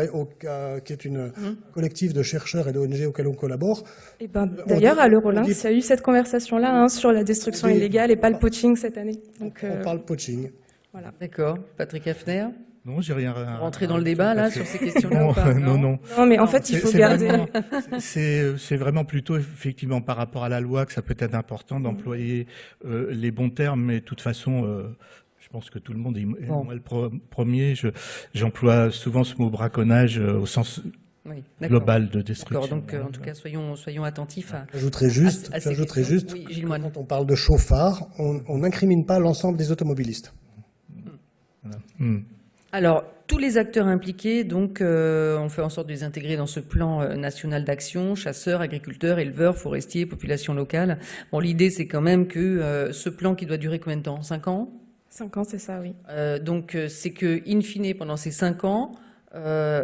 qui est une collectif de chercheurs et d'ONG auquel on collabore. Et d'ailleurs, à l'Eurolinx, on dit- il y a eu cette conversation-là sur la destruction on dit- illégale et pas le poaching cette année. Donc, On parle poaching. voilà. d'accord. Patrick Hafner, Non, j'ai rien. rentrer dans le débat là sur ces questions-là Non, ou pas? non. Non, mais en fait, il C'est- faut c'est garder. vraiment- C'est vraiment plutôt effectivement par rapport à la loi que ça peut être important d'employer les bons termes, mais de toute façon, je pense que tout le monde, et Bon. moi le premier, j'emploie souvent ce mot braconnage au sens Oui, d'accord. global de destruction. D'accord, donc en tout cas, soyons attentifs à... J'ajouterais juste, à ces questions. Oui, Gilles Moine. quand on parle de chauffard, on n'incrimine pas l'ensemble des automobilistes. Voilà. Hmm. Alors, tous les acteurs impliqués, donc, on fait en sorte de les intégrer dans ce plan national d'action, chasseurs, agriculteurs, éleveurs, forestiers, population locale. Bon, l'idée, c'est quand même que ce plan qui doit durer combien de temps? 5 ans? 5 ans, c'est ça, oui. Donc, c'est que, in fine, pendant ces 5 ans,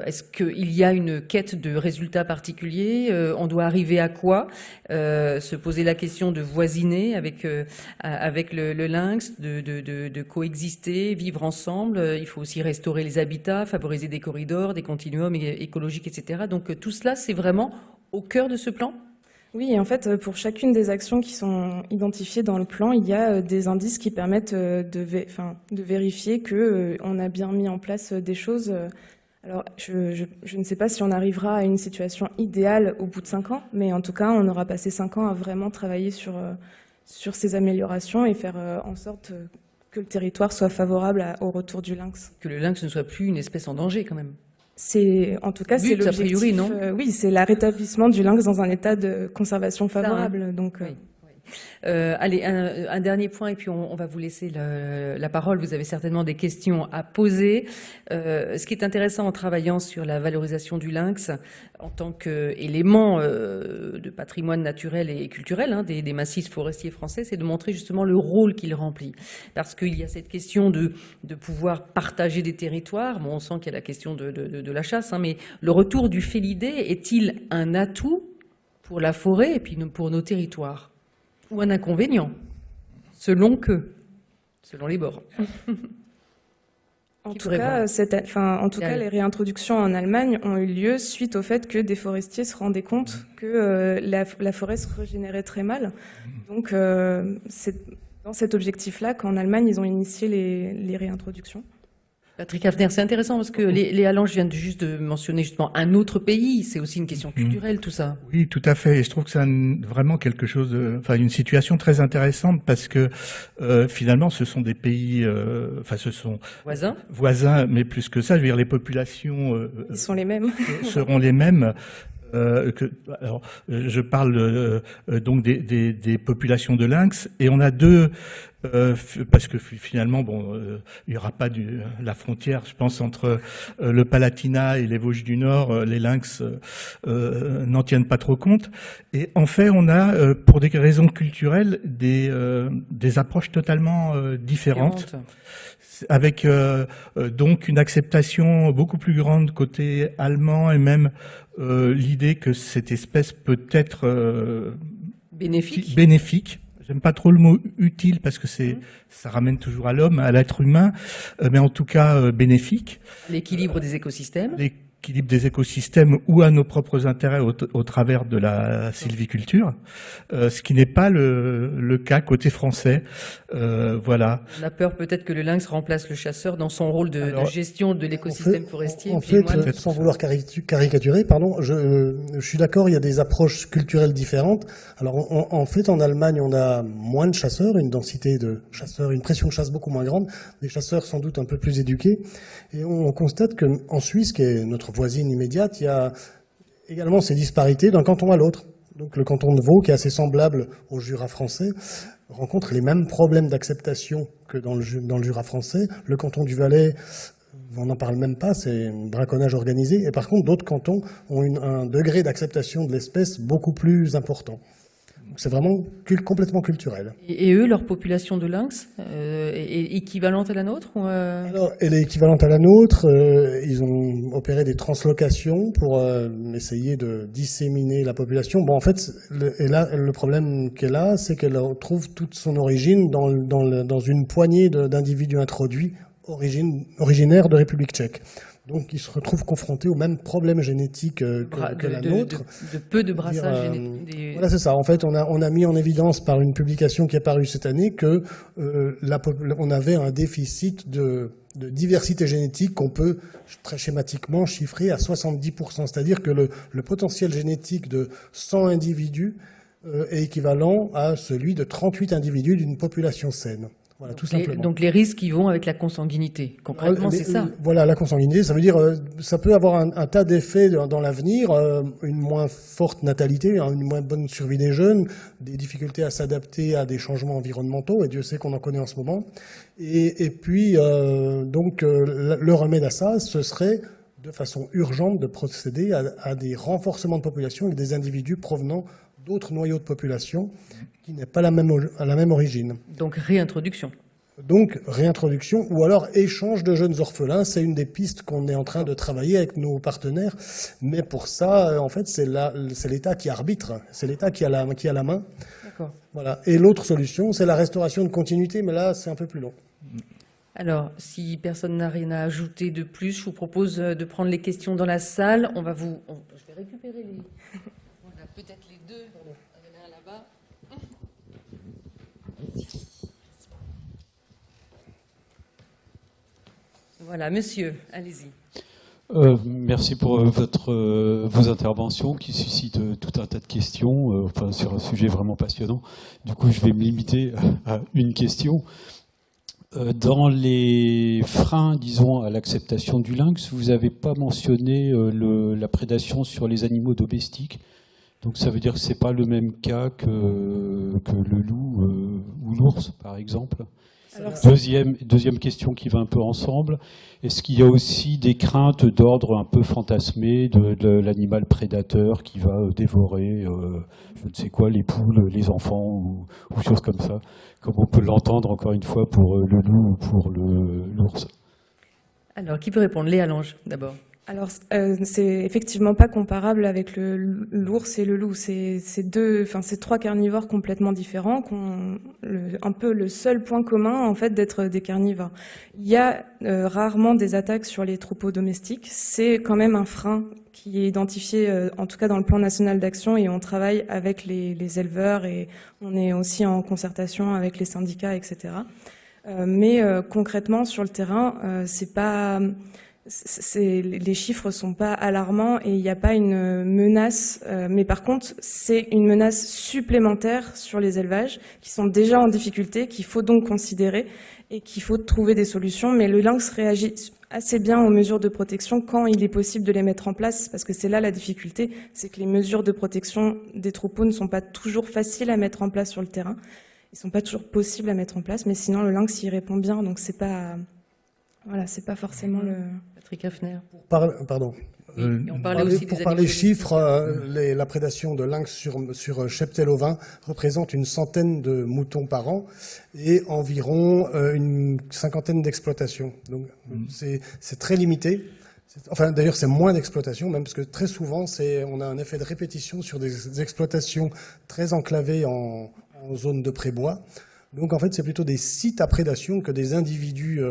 est-ce qu'il y a une quête de résultats particuliers? On doit arriver à quoi? Se poser la question de voisiner avec le lynx, de coexister, vivre ensemble. Il faut aussi restaurer les habitats, favoriser des corridors, des continuums écologiques, etc. Donc tout cela, c'est vraiment au cœur de ce plan? Oui, et en fait, pour chacune des actions qui sont identifiées dans le plan, il y a des indices qui permettent de vérifier que on a bien mis en place des choses. Alors, je ne sais pas si on arrivera à une situation idéale au bout de 5 ans, mais en tout cas, on aura passé 5 ans à vraiment travailler sur ces améliorations et faire en sorte que le territoire soit favorable au retour du lynx. Que le lynx ne soit plus une espèce en danger, quand même. En tout cas, c'est But, a l'objectif. priori, non oui, c'est le rétablissement du lynx dans un état de conservation favorable. Donc, Oui. Allez, un dernier point et puis on va vous laisser la parole. Vous avez certainement des questions à poser. Ce qui est intéressant en travaillant sur la valorisation du lynx en tant qu'élément de patrimoine naturel et culturel des massifs forestiers français, c'est de montrer justement le rôle qu'il remplit. Parce qu'il y a cette question de pouvoir partager des territoires. Bon, on sent qu'il y a la question de la chasse, mais le retour du félidé est-il un atout pour la forêt et puis pour nos territoires? Ou un inconvénient, selon les bords. En Qui tout pourrait cas, voir. les réintroductions en Allemagne ont eu lieu suite au fait que des forestiers se rendaient compte que la forêt se régénérait très mal. Donc, c'est dans cet objectif-là qu'en Allemagne, ils ont initié les réintroductions. Patrick Hafner, c'est intéressant parce que Léa Lange vient juste de mentionner justement un autre pays. C'est aussi une question culturelle, tout ça. Oui, tout à fait. Et je trouve que c'est vraiment quelque chose une situation très intéressante parce que finalement, ce sont des pays, ce sont Voisins, mais plus que ça, je veux dire, les populations Ils sont les mêmes. seront les mêmes. Je parle donc des populations de lynx, et on a deux parce que finalement, il n'y aura pas la frontière, je pense, entre le Palatinat et les Vosges du Nord. Les lynx n'en tiennent pas trop compte. Et en fait, on a, pour des raisons culturelles, des approches totalement différentes, avec donc une acceptation beaucoup plus grande côté allemand, et même l'idée que cette espèce peut être bénéfique. J'aime pas trop le mot utile parce que ça ramène toujours à l'homme, à l'être humain, mais en tout cas bénéfique. L'équilibre des écosystèmes. L'équilibre des écosystèmes ou à nos propres intérêts au travers de la sylviculture, ce qui n'est pas le cas côté français. Voilà. On a peur peut-être que le lynx remplace le chasseur dans son rôle de gestion de l'écosystème forestier. En fait, sans vouloir caricaturer, pardon, je suis d'accord, il y a des approches culturelles différentes. Alors en fait, en Allemagne, on a moins de chasseurs, une densité de chasseurs, une pression de chasse beaucoup moins grande, des chasseurs sans doute un peu plus éduqués. Et on constate qu'en Suisse, qui est notre voisine immédiate, il y a également ces disparités d'un canton à l'autre. Donc le canton de Vaud, qui est assez semblable au Jura français, rencontre les mêmes problèmes d'acceptation que dans le Jura français. Le canton du Valais, on n'en parle même pas, c'est un braconnage organisé. Et par contre, d'autres cantons ont un degré d'acceptation de l'espèce beaucoup plus important. C'est vraiment complètement culturel. Et eux, leur population de lynx est équivalente à la nôtre ou Alors, elle est équivalente à la nôtre. Ils ont opéré des translocations pour essayer de disséminer la population. Bon, en fait, le problème qu'elle a, c'est qu'elle trouve toute son origine dans une poignée d'individus introduits originaires de République tchèque. Donc, ils se retrouvent confrontés aux mêmes problèmes génétiques que la nôtre. De peu de brassage génétique. Voilà, c'est ça. En fait, on a mis en évidence par une publication qui est parue cette année que on avait un déficit de diversité génétique qu'on peut très schématiquement chiffrer à 70%. C'est-à-dire que le potentiel génétique de 100 individus est équivalent à celui de 38 individus d'une population saine. Voilà, tout simplement. Donc les risques qui vont avec la consanguinité, concrètement, c'est ça. Voilà, la consanguinité, ça veut dire ça peut avoir un tas d'effets dans l'avenir, une moins forte natalité, une moins bonne survie des jeunes, des difficultés à s'adapter à des changements environnementaux, et Dieu sait qu'on en connaît en ce moment. Et puis, le remède à ça, ce serait de façon urgente de procéder à des renforcements de population avec des individus provenant d'autres noyaux de population qui n'est pas à la même origine. Donc réintroduction. Donc réintroduction ou alors échange de jeunes orphelins, c'est une des pistes qu'on est en train de travailler avec nos partenaires. Mais pour ça, en fait, c'est l'État qui arbitre, c'est l'État qui a la main. D'accord. Voilà. Et l'autre solution, c'est la restauration de continuité, mais là, c'est un peu plus long. Alors, si personne n'a rien à ajouter de plus, je vous propose de prendre les questions dans la salle. Je vais récupérer les... Voilà, peut-être les deux. Il y en a un là-bas. Voilà, monsieur, allez-y. Merci pour vos interventions qui suscitent tout un tas de questions sur un sujet vraiment passionnant. Du coup, je vais me limiter à une question. Dans les freins, disons, à l'acceptation du lynx, vous n'avez pas mentionné la prédation sur les animaux domestiques. Donc ça veut dire que ce n'est pas le même cas que le loup ou l'ours, par exemple. Alors, deuxième question qui va un peu ensemble. Est-ce qu'il y a aussi des craintes d'ordre un peu fantasmé de l'animal prédateur qui va dévorer, je ne sais quoi, les poules, les enfants ou choses comme ça, comme on peut l'entendre encore une fois pour le loup ou pour l'ours? Alors, qui peut répondre? Léa Lange, d'abord. Alors, c'est effectivement pas comparable avec l'ours et le loup. C'est trois carnivores complètement différents, qui ont un peu le seul point commun, en fait, d'être des carnivores. Il y a rarement des attaques sur les troupeaux domestiques. C'est quand même un frein qui est identifié, en tout cas dans le plan national d'action, et on travaille avec les éleveurs et on est aussi en concertation avec les syndicats, etc. Mais concrètement, sur le terrain, les chiffres sont pas alarmants et il n'y a pas une menace, mais par contre c'est une menace supplémentaire sur les élevages qui sont déjà en difficulté, qu'il faut donc considérer et qu'il faut trouver des solutions. Mais le lynx réagit assez bien aux mesures de protection quand il est possible de les mettre en place, parce que c'est là la difficulté, c'est que les mesures de protection des troupeaux ne sont pas toujours faciles à mettre en place sur le terrain. sont pas toujours possibles à mettre en place, mais sinon le lynx y répond bien, donc c'est pas forcément le... Patrick Hafner. Pardon. Oui, on parlait aussi Pour des parler animaux chiffres, la prédation de lynx sur cheptel ovin représente une centaine de moutons par an et environ une cinquantaine d'exploitations. Donc c'est très limité. Enfin, d'ailleurs, c'est moins d'exploitation, même parce que très souvent, on a un effet de répétition sur des exploitations très enclavées en zone de prébois. Donc, en fait, c'est plutôt des sites à prédation que des individus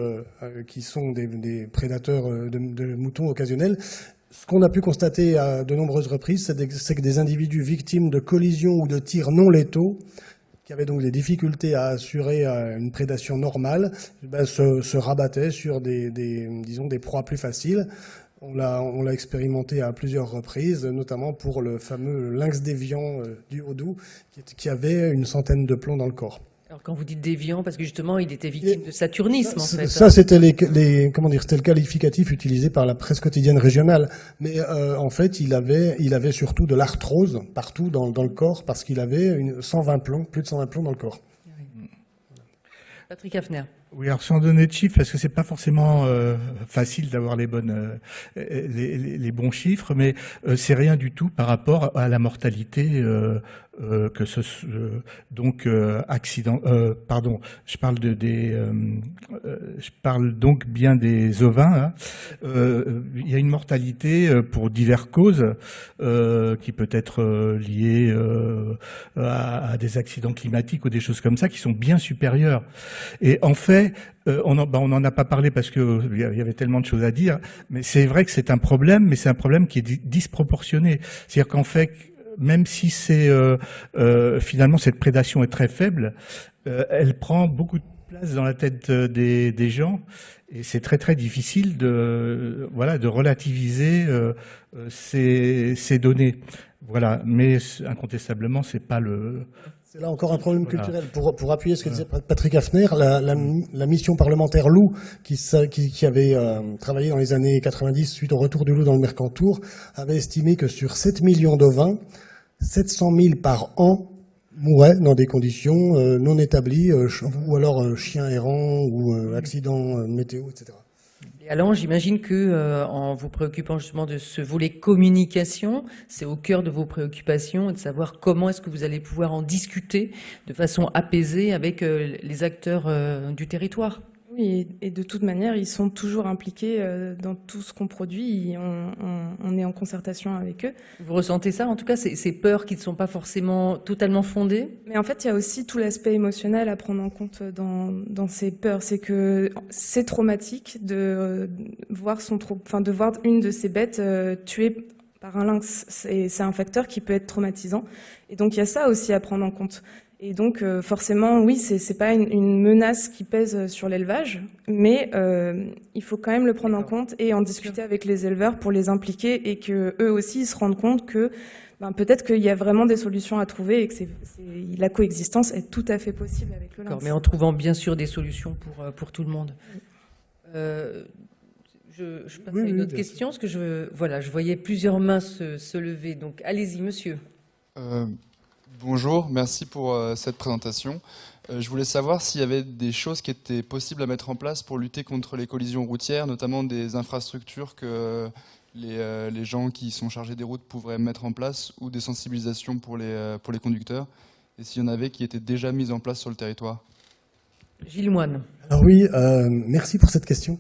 qui sont des prédateurs de moutons occasionnels. Ce qu'on a pu constater à de nombreuses reprises, c'est que des individus victimes de collisions ou de tirs non létaux, qui avaient donc des difficultés à assurer une prédation normale, se rabattaient sur disons, des proies plus faciles. On l'a expérimenté à plusieurs reprises, notamment pour le fameux lynx déviant du Haut-Doubs, qui avait une centaine de plombs dans le corps. Alors quand vous dites déviant, parce que justement il était victime de saturnisme en fait. Ça c'était c'était le qualificatif utilisé par la presse quotidienne régionale. Mais en fait il avait surtout de l'arthrose partout dans le corps parce qu'il avait plus de 120 plombs dans le corps. Patrick Hafner. Oui, alors sans donner de chiffres, parce que c'est pas forcément facile d'avoir les bons chiffres, mais c'est rien du tout par rapport à la mortalité accident. Pardon, je parle donc bien des ovins. Il y a une mortalité pour diverses causes qui peut être liée à des accidents climatiques ou des choses comme ça qui sont bien supérieures. Et en fait, on n'en a pas parlé parce que il y avait tellement de choses à dire, mais c'est vrai que c'est un problème, mais c'est un problème qui est disproportionné. C'est-à-dire qu'en fait, même si finalement cette prédation est très faible, elle prend beaucoup de place dans la tête des gens, et c'est très très difficile de relativiser ces données. Voilà, mais incontestablement, c'est pas le... C'est là encore un problème culturel. Pour appuyer ce que disait Patrick Hafner, la mission parlementaire loup qui avait travaillé dans les années 90 suite au retour du loup dans le Mercantour avait estimé que sur 7 millions d'ovins, 700 000 par an mouraient dans des conditions non établies, ou alors chiens errants ou accidents météo, etc. Et alors, j'imagine que en vous préoccupant justement de ce volet communication, c'est au cœur de vos préoccupations et de savoir comment est-ce que vous allez pouvoir en discuter de façon apaisée avec les acteurs du territoire. Oui, et de toute manière, ils sont toujours impliqués dans tout ce qu'on produit. On est en concertation avec eux. Vous ressentez ça, en tout cas, ces peurs qui ne sont pas forcément totalement fondées? Mais en fait, il y a aussi tout l'aspect émotionnel à prendre en compte dans ces peurs. C'est que c'est traumatique de voir de voir une de ces bêtes tuée par un lynx. C'est un facteur qui peut être traumatisant. Et donc, il y a ça aussi à prendre en compte. Et donc, forcément, oui, c'est pas une menace qui pèse sur l'élevage, mais il faut quand même le prendre en compte et en discuter avec les éleveurs pour les impliquer et que eux aussi se rendent compte que peut-être qu'il y a vraiment des solutions à trouver et que la coexistence est tout à fait possible avec le lynx. Mais en trouvant bien sûr des solutions pour tout le monde. Je passe à une autre question, parce que je voyais plusieurs mains se lever. Donc, allez-y, monsieur. Bonjour, merci pour cette présentation. Je voulais savoir s'il y avait des choses qui étaient possibles à mettre en place pour lutter contre les collisions routières, notamment des infrastructures que les gens qui sont chargés des routes pourraient mettre en place, ou des sensibilisations pour les conducteurs, et s'il y en avait qui étaient déjà mises en place sur le territoire. Gilles Moine. Alors oui, merci pour cette question.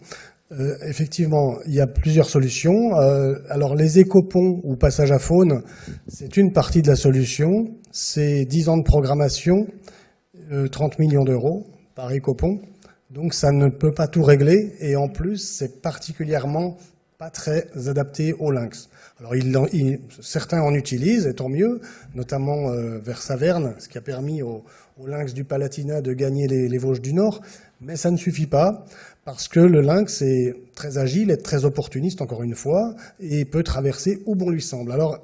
Effectivement, il y a plusieurs solutions. Alors les écoponts ou passages à faune, c'est une partie de la solution. C'est 10 ans de programmation, 30 millions d'euros par écopont. Donc ça ne peut pas tout régler, et en plus c'est particulièrement pas très adapté au lynx. Alors certains en utilisent, et tant mieux, notamment vers Saverne, ce qui a permis au lynx du Palatinat de gagner les Vosges du Nord, mais ça ne suffit pas, parce que le lynx est très agile, est très opportuniste, encore une fois, et peut traverser où bon lui semble. Alors,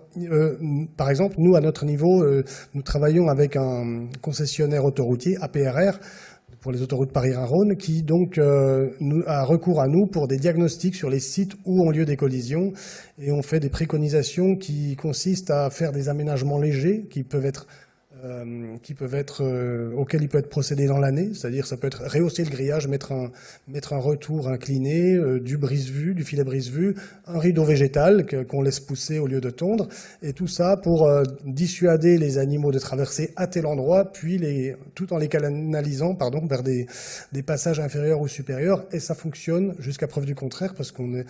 par exemple, nous, à notre niveau, nous travaillons avec un concessionnaire autoroutier, APRR, pour les autoroutes Paris-Rhône, qui donc a recours à nous pour des diagnostics sur les sites où ont lieu des collisions, et on fait des préconisations qui consistent à faire des aménagements légers, qui peuvent être auxquels il peut être procédé dans l'année, c'est-à-dire ça peut être rehausser le grillage, mettre un retour incliné, du brise-vue, du filet brise-vue, un rideau végétal qu'on laisse pousser au lieu de tondre, et tout ça pour dissuader les animaux de traverser à tel endroit, puis tout en les canalisant vers des passages inférieurs ou supérieurs, et ça fonctionne jusqu'à preuve du contraire, parce qu'on est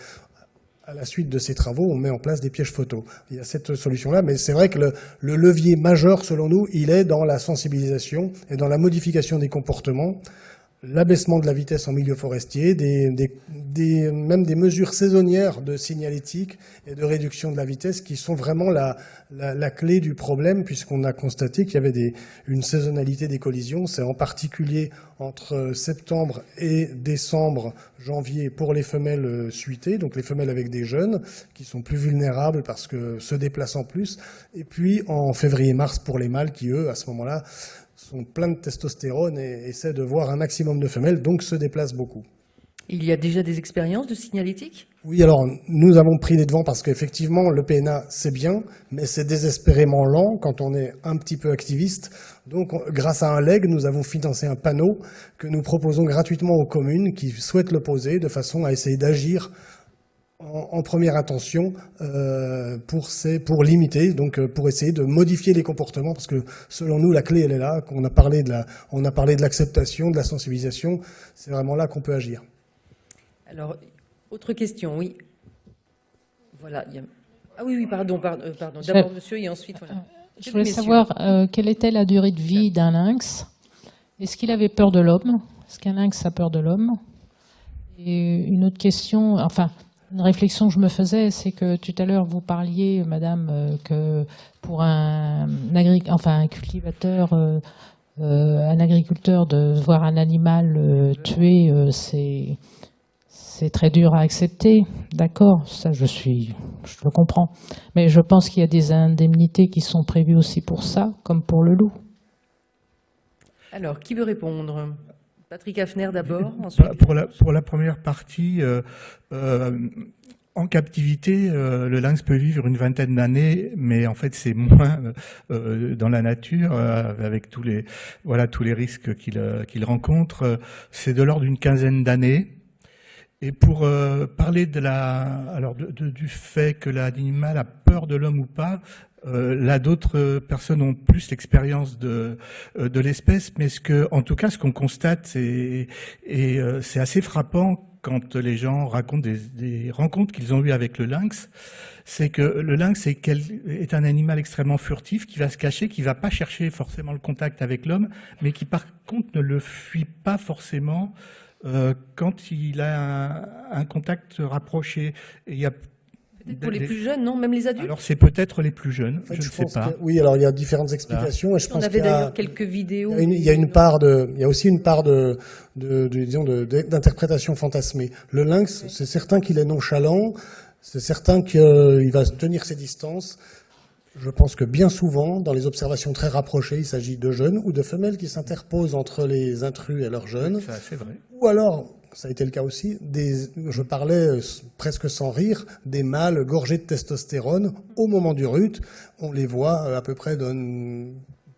à la suite de ces travaux, on met en place des pièges photos. Il y a cette solution-là, mais c'est vrai que le levier majeur, selon nous, il est dans la sensibilisation et dans la modification des comportements, l'abaissement de la vitesse en milieu forestier, même des mesures saisonnières de signalétique et de réduction de la vitesse qui sont vraiment la clé du problème, puisqu'on a constaté qu'il y avait une saisonnalité des collisions. C'est en particulier entre septembre et décembre, janvier, pour les femelles suitées, donc les femelles avec des jeunes, qui sont plus vulnérables parce que se déplacent en plus, et puis en février-mars pour les mâles qui, eux, à ce moment-là, sont pleins de testostérone et essaient de voir un maximum de femelles, donc se déplacent beaucoup. Il y a déjà des expériences de signalétique? Oui, alors nous avons pris les devants parce qu'effectivement le PNA c'est bien, mais c'est désespérément lent quand on est un petit peu activiste. Donc grâce à un leg, nous avons financé un panneau que nous proposons gratuitement aux communes qui souhaitent le poser de façon à essayer d'agir en première intention pour limiter, donc pour essayer de modifier les comportements, parce que selon nous la clé elle est là. On a parlé de l'acceptation, de la sensibilisation, c'est vraiment là qu'on peut agir. Alors, autre question, oui. Voilà. Ah oui, pardon. D'abord monsieur et ensuite voilà. Je voulais savoir quelle était la durée de vie d'un lynx. Est-ce qu'il avait peur de l'homme? Est-ce qu'un lynx a peur de l'homme? Et une autre question, une réflexion que je me faisais, c'est que tout à l'heure vous parliez, madame, que pour un cultivateur, un agriculteur, de voir un animal tué, c'est très dur à accepter. D'accord, ça je le comprends. Mais je pense qu'il y a des indemnités qui sont prévues aussi pour ça, comme pour le loup. Alors, qui veut répondre? Patrick Hafner d'abord. Ensuite... Pour la première partie, en captivité, le lynx peut vivre une vingtaine d'années, mais en fait c'est moins dans la nature, avec tous les risques qu'il rencontre. C'est de l'ordre d'une quinzaine d'années. Et pour parler du fait que l'animal a peur de l'homme ou pas, là, d'autres personnes ont plus l'expérience de l'espèce, mais en tout cas, ce qu'on constate, et c'est assez frappant quand les gens racontent des rencontres qu'ils ont eues avec le lynx, c'est que le lynx est un animal extrêmement furtif, qui va se cacher, qui va pas chercher forcément le contact avec l'homme, mais qui par contre ne le fuit pas forcément quand il a un contact rapproché. Et il y a peut-être pour les plus jeunes, non? Même les adultes? Alors c'est peut-être les plus jeunes, en fait, je ne sais pas. Oui, alors il y a différentes explications. Et je pense on avait d'ailleurs quelques vidéos. Il y a aussi une part d'interprétation fantasmée. Le lynx, c'est certain qu'il est nonchalant, c'est certain qu'il va tenir ses distances. Je pense que bien souvent, dans les observations très rapprochées, il s'agit de jeunes ou de femelles qui s'interposent entre les intrus et leurs jeunes. C'est vrai. Ou alors, ça a été le cas aussi, je parlais presque sans rire, des mâles gorgés de testostérone au moment du rut. On les voit à peu près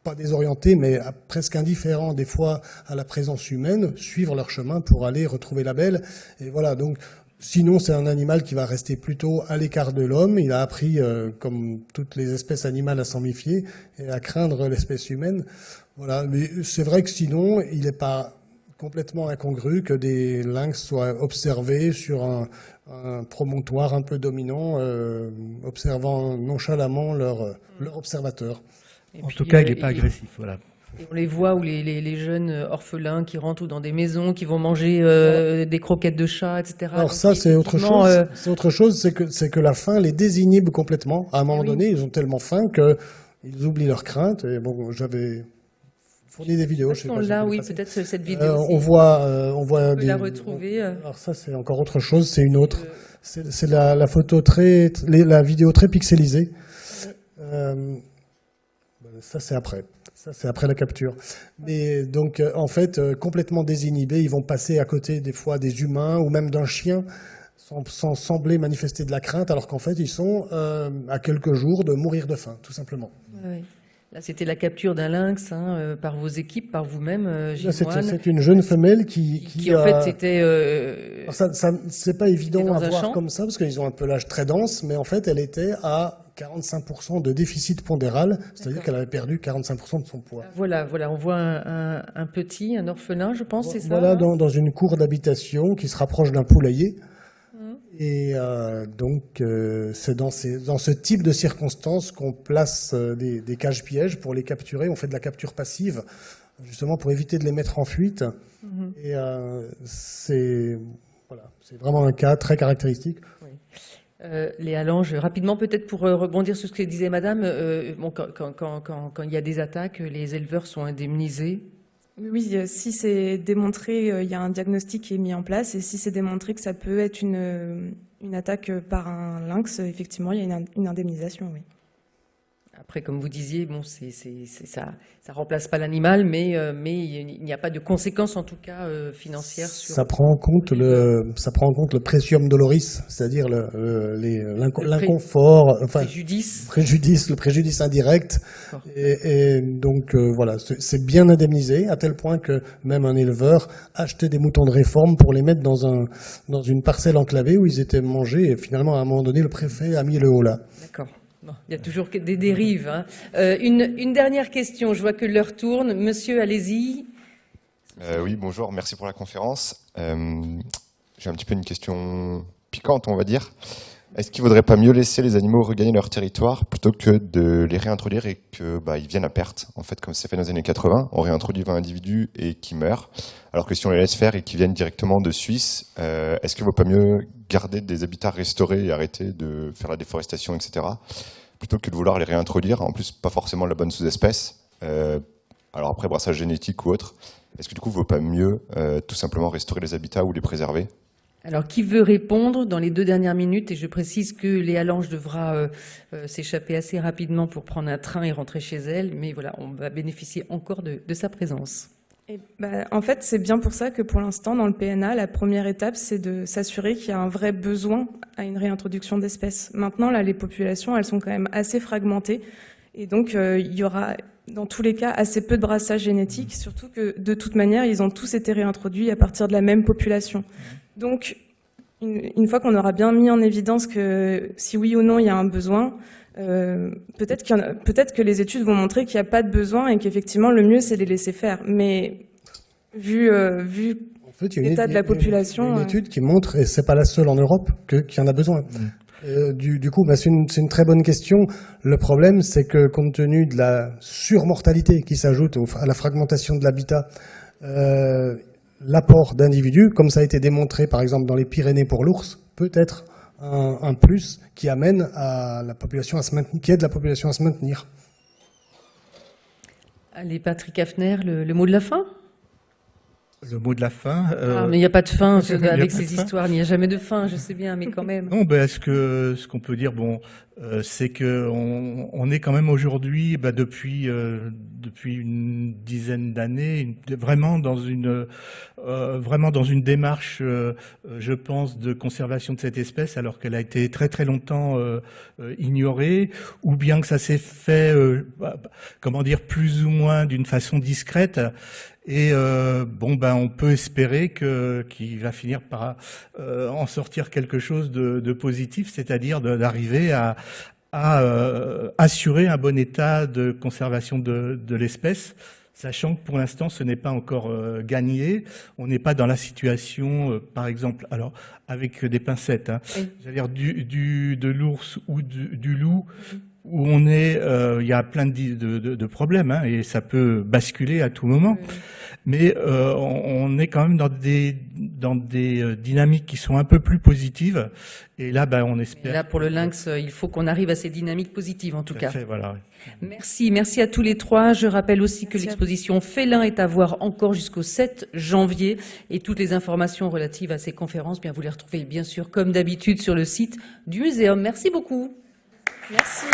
pas désorientés, mais presque indifférents des fois à la présence humaine, suivre leur chemin pour aller retrouver la belle. Et voilà, donc sinon c'est un animal qui va rester plutôt à l'écart de l'homme. Il a appris, comme toutes les espèces animales, à s'en méfier et à craindre l'espèce humaine. Voilà, mais c'est vrai que sinon, il n'est pas complètement incongru que des lynx soient observés sur un promontoire un peu dominant, observant nonchalamment leur observateur. Et en puis, tout cas, il n'est pas agressif. Voilà. Et on les voit où les jeunes orphelins qui rentrent ou dans des maisons, qui vont manger des croquettes de chat, etc. Alors ça, c'est autre chose. C'est autre chose, c'est que la faim les désinhibe complètement. À un moment donné, ils ont tellement faim qu'ils oublient leurs craintes. Et bon, j'avais fourni des vidéos. Je sais pas là, oui, peut-être cette vidéo. On voit la retrouver. Alors ça, c'est encore autre chose. C'est une autre. C'est la photo la vidéo très pixelisée. Ça, c'est après. Ça, c'est après la capture. Mais donc, en fait, complètement désinhibés, ils vont passer à côté des fois des humains ou même d'un chien sans sembler manifester de la crainte, alors qu'en fait, ils sont à quelques jours de mourir de faim, tout simplement. Oui. Là, c'était la capture d'un lynx par vos équipes, par vous-même, Gilles Moine. C'est une jeune femelle qui en fait était... c'est pas évident dans à un voir champ. comme ça, parce qu'ils ont un pelage très dense, mais en fait, elle était à 45% de déficit pondéral, c'est-à-dire qu'elle avait perdu 45% de son poids. Voilà, on voit un petit, un orphelin, je pense, c'est ça? Voilà, dans une cour d'habitation qui se rapproche d'un poulailler. Et donc, c'est dans ce type de circonstances qu'on place des cages pièges pour les capturer. On fait de la capture passive, justement pour éviter de les mettre en fuite. Et c'est vraiment un cas très caractéristique. Léa Lange, rapidement peut-être pour rebondir sur ce que disait Madame, quand il y a des attaques, les éleveurs sont indemnisés. Oui, si c'est démontré, il y a un diagnostic qui est mis en place, et si c'est démontré que ça peut être une attaque par un lynx, effectivement, il y a une indemnisation, oui. Après, comme vous disiez, bon, ça remplace pas l'animal, mais il n'y a pas de conséquences, en tout cas, financières sur... Ça prend en compte le précium doloris, c'est-à-dire l'inconfort, enfin, le préjudice indirect. Et donc, voilà, c'est bien indemnisé, à tel point que même un éleveur achetait des moutons de réforme pour les mettre dans une parcelle enclavée où ils étaient mangés. Et finalement, à un moment donné, le préfet a mis le haut là. D'accord. Bon, il y a toujours des dérives. Une dernière question, je vois que l'heure tourne. Monsieur, allez-y. Oui, bonjour, merci pour la conférence. J'ai un petit peu une question piquante, on va dire. Est-ce qu'il ne vaudrait pas mieux laisser les animaux regagner leur territoire plutôt que de les réintroduire et qu'ils viennent à perte? En fait, comme c'est fait dans les années 80, on réintroduit 20 individus et qui meurent. Alors que si on les laisse faire et qu'ils viennent directement de Suisse, est-ce qu'il ne vaut pas mieux garder des habitats restaurés et arrêter de faire la déforestation, etc., plutôt que de vouloir les réintroduire, en plus pas forcément la bonne sous-espèce, alors après brassage génétique ou autre, est-ce que du coup il ne vaut pas mieux tout simplement restaurer les habitats ou les préserver? Alors, qui veut répondre dans les 2 dernières minutes? Et je précise que Léa Lange devra s'échapper assez rapidement pour prendre un train et rentrer chez elle, mais voilà, on va bénéficier encore de sa présence. En fait, c'est bien pour ça que pour l'instant, dans le PNA, la première étape, c'est de s'assurer qu'il y a un vrai besoin à une réintroduction d'espèces. Maintenant, là, les populations, elles sont quand même assez fragmentées. Et donc, il y aura, dans tous les cas, assez peu de brassage génétique, surtout que, de toute manière, ils ont tous été réintroduits à partir de la même population. Donc, une fois qu'on aura bien mis en évidence que si oui ou non il y a un besoin, peut-être que les études vont montrer qu'il n'y a pas de besoin et qu'effectivement le mieux c'est de les laisser faire. Mais vu En fait, l'état de la population, il y a une étude qui montre, et c'est pas la seule en Europe, qu'il y en a besoin. Du coup, c'est une très bonne question. Le problème, c'est que compte tenu de la surmortalité qui s'ajoute à la fragmentation de l'habitat, l'apport d'individus, comme ça a été démontré par exemple dans les Pyrénées pour l'ours, peut être un plus qui amène à la population à se maintenir, qui aide la population à se maintenir. Allez, Patrick Hafner, le mot de la fin? Le mot de la fin. Mais il n'y a pas de fin avec ces histoires. Il n'y a jamais de fin, je sais bien, mais quand même. Non, ce qu'on peut dire, c'est que on est quand même aujourd'hui, depuis une dizaine d'années, vraiment dans une démarche, je pense, de conservation de cette espèce, alors qu'elle a été très très longtemps ignorée, ou bien que ça s'est fait, plus ou moins d'une façon discrète. Et on peut espérer qu'il va finir par en sortir quelque chose de positif, c'est-à-dire d'arriver à assurer un bon état de conservation de l'espèce, sachant que pour l'instant ce n'est pas encore gagné. On n'est pas dans la situation, par exemple, alors avec des pincettes, c'est-à-dire de l'ours ou du loup, où il y a plein de problèmes, et ça peut basculer à tout moment. Mais on est quand même dans des dynamiques qui sont un peu plus positives. Et là, on espère. Et là, pour le lynx, il faut qu'on arrive à ces dynamiques positives, en tout cas. Voilà. Merci à tous les trois. Je rappelle aussi que l'exposition Félin est à voir encore jusqu'au 7 janvier. Et toutes les informations relatives à ces conférences, vous les retrouvez bien sûr, comme d'habitude, sur le site du muséum. Merci beaucoup. Merci.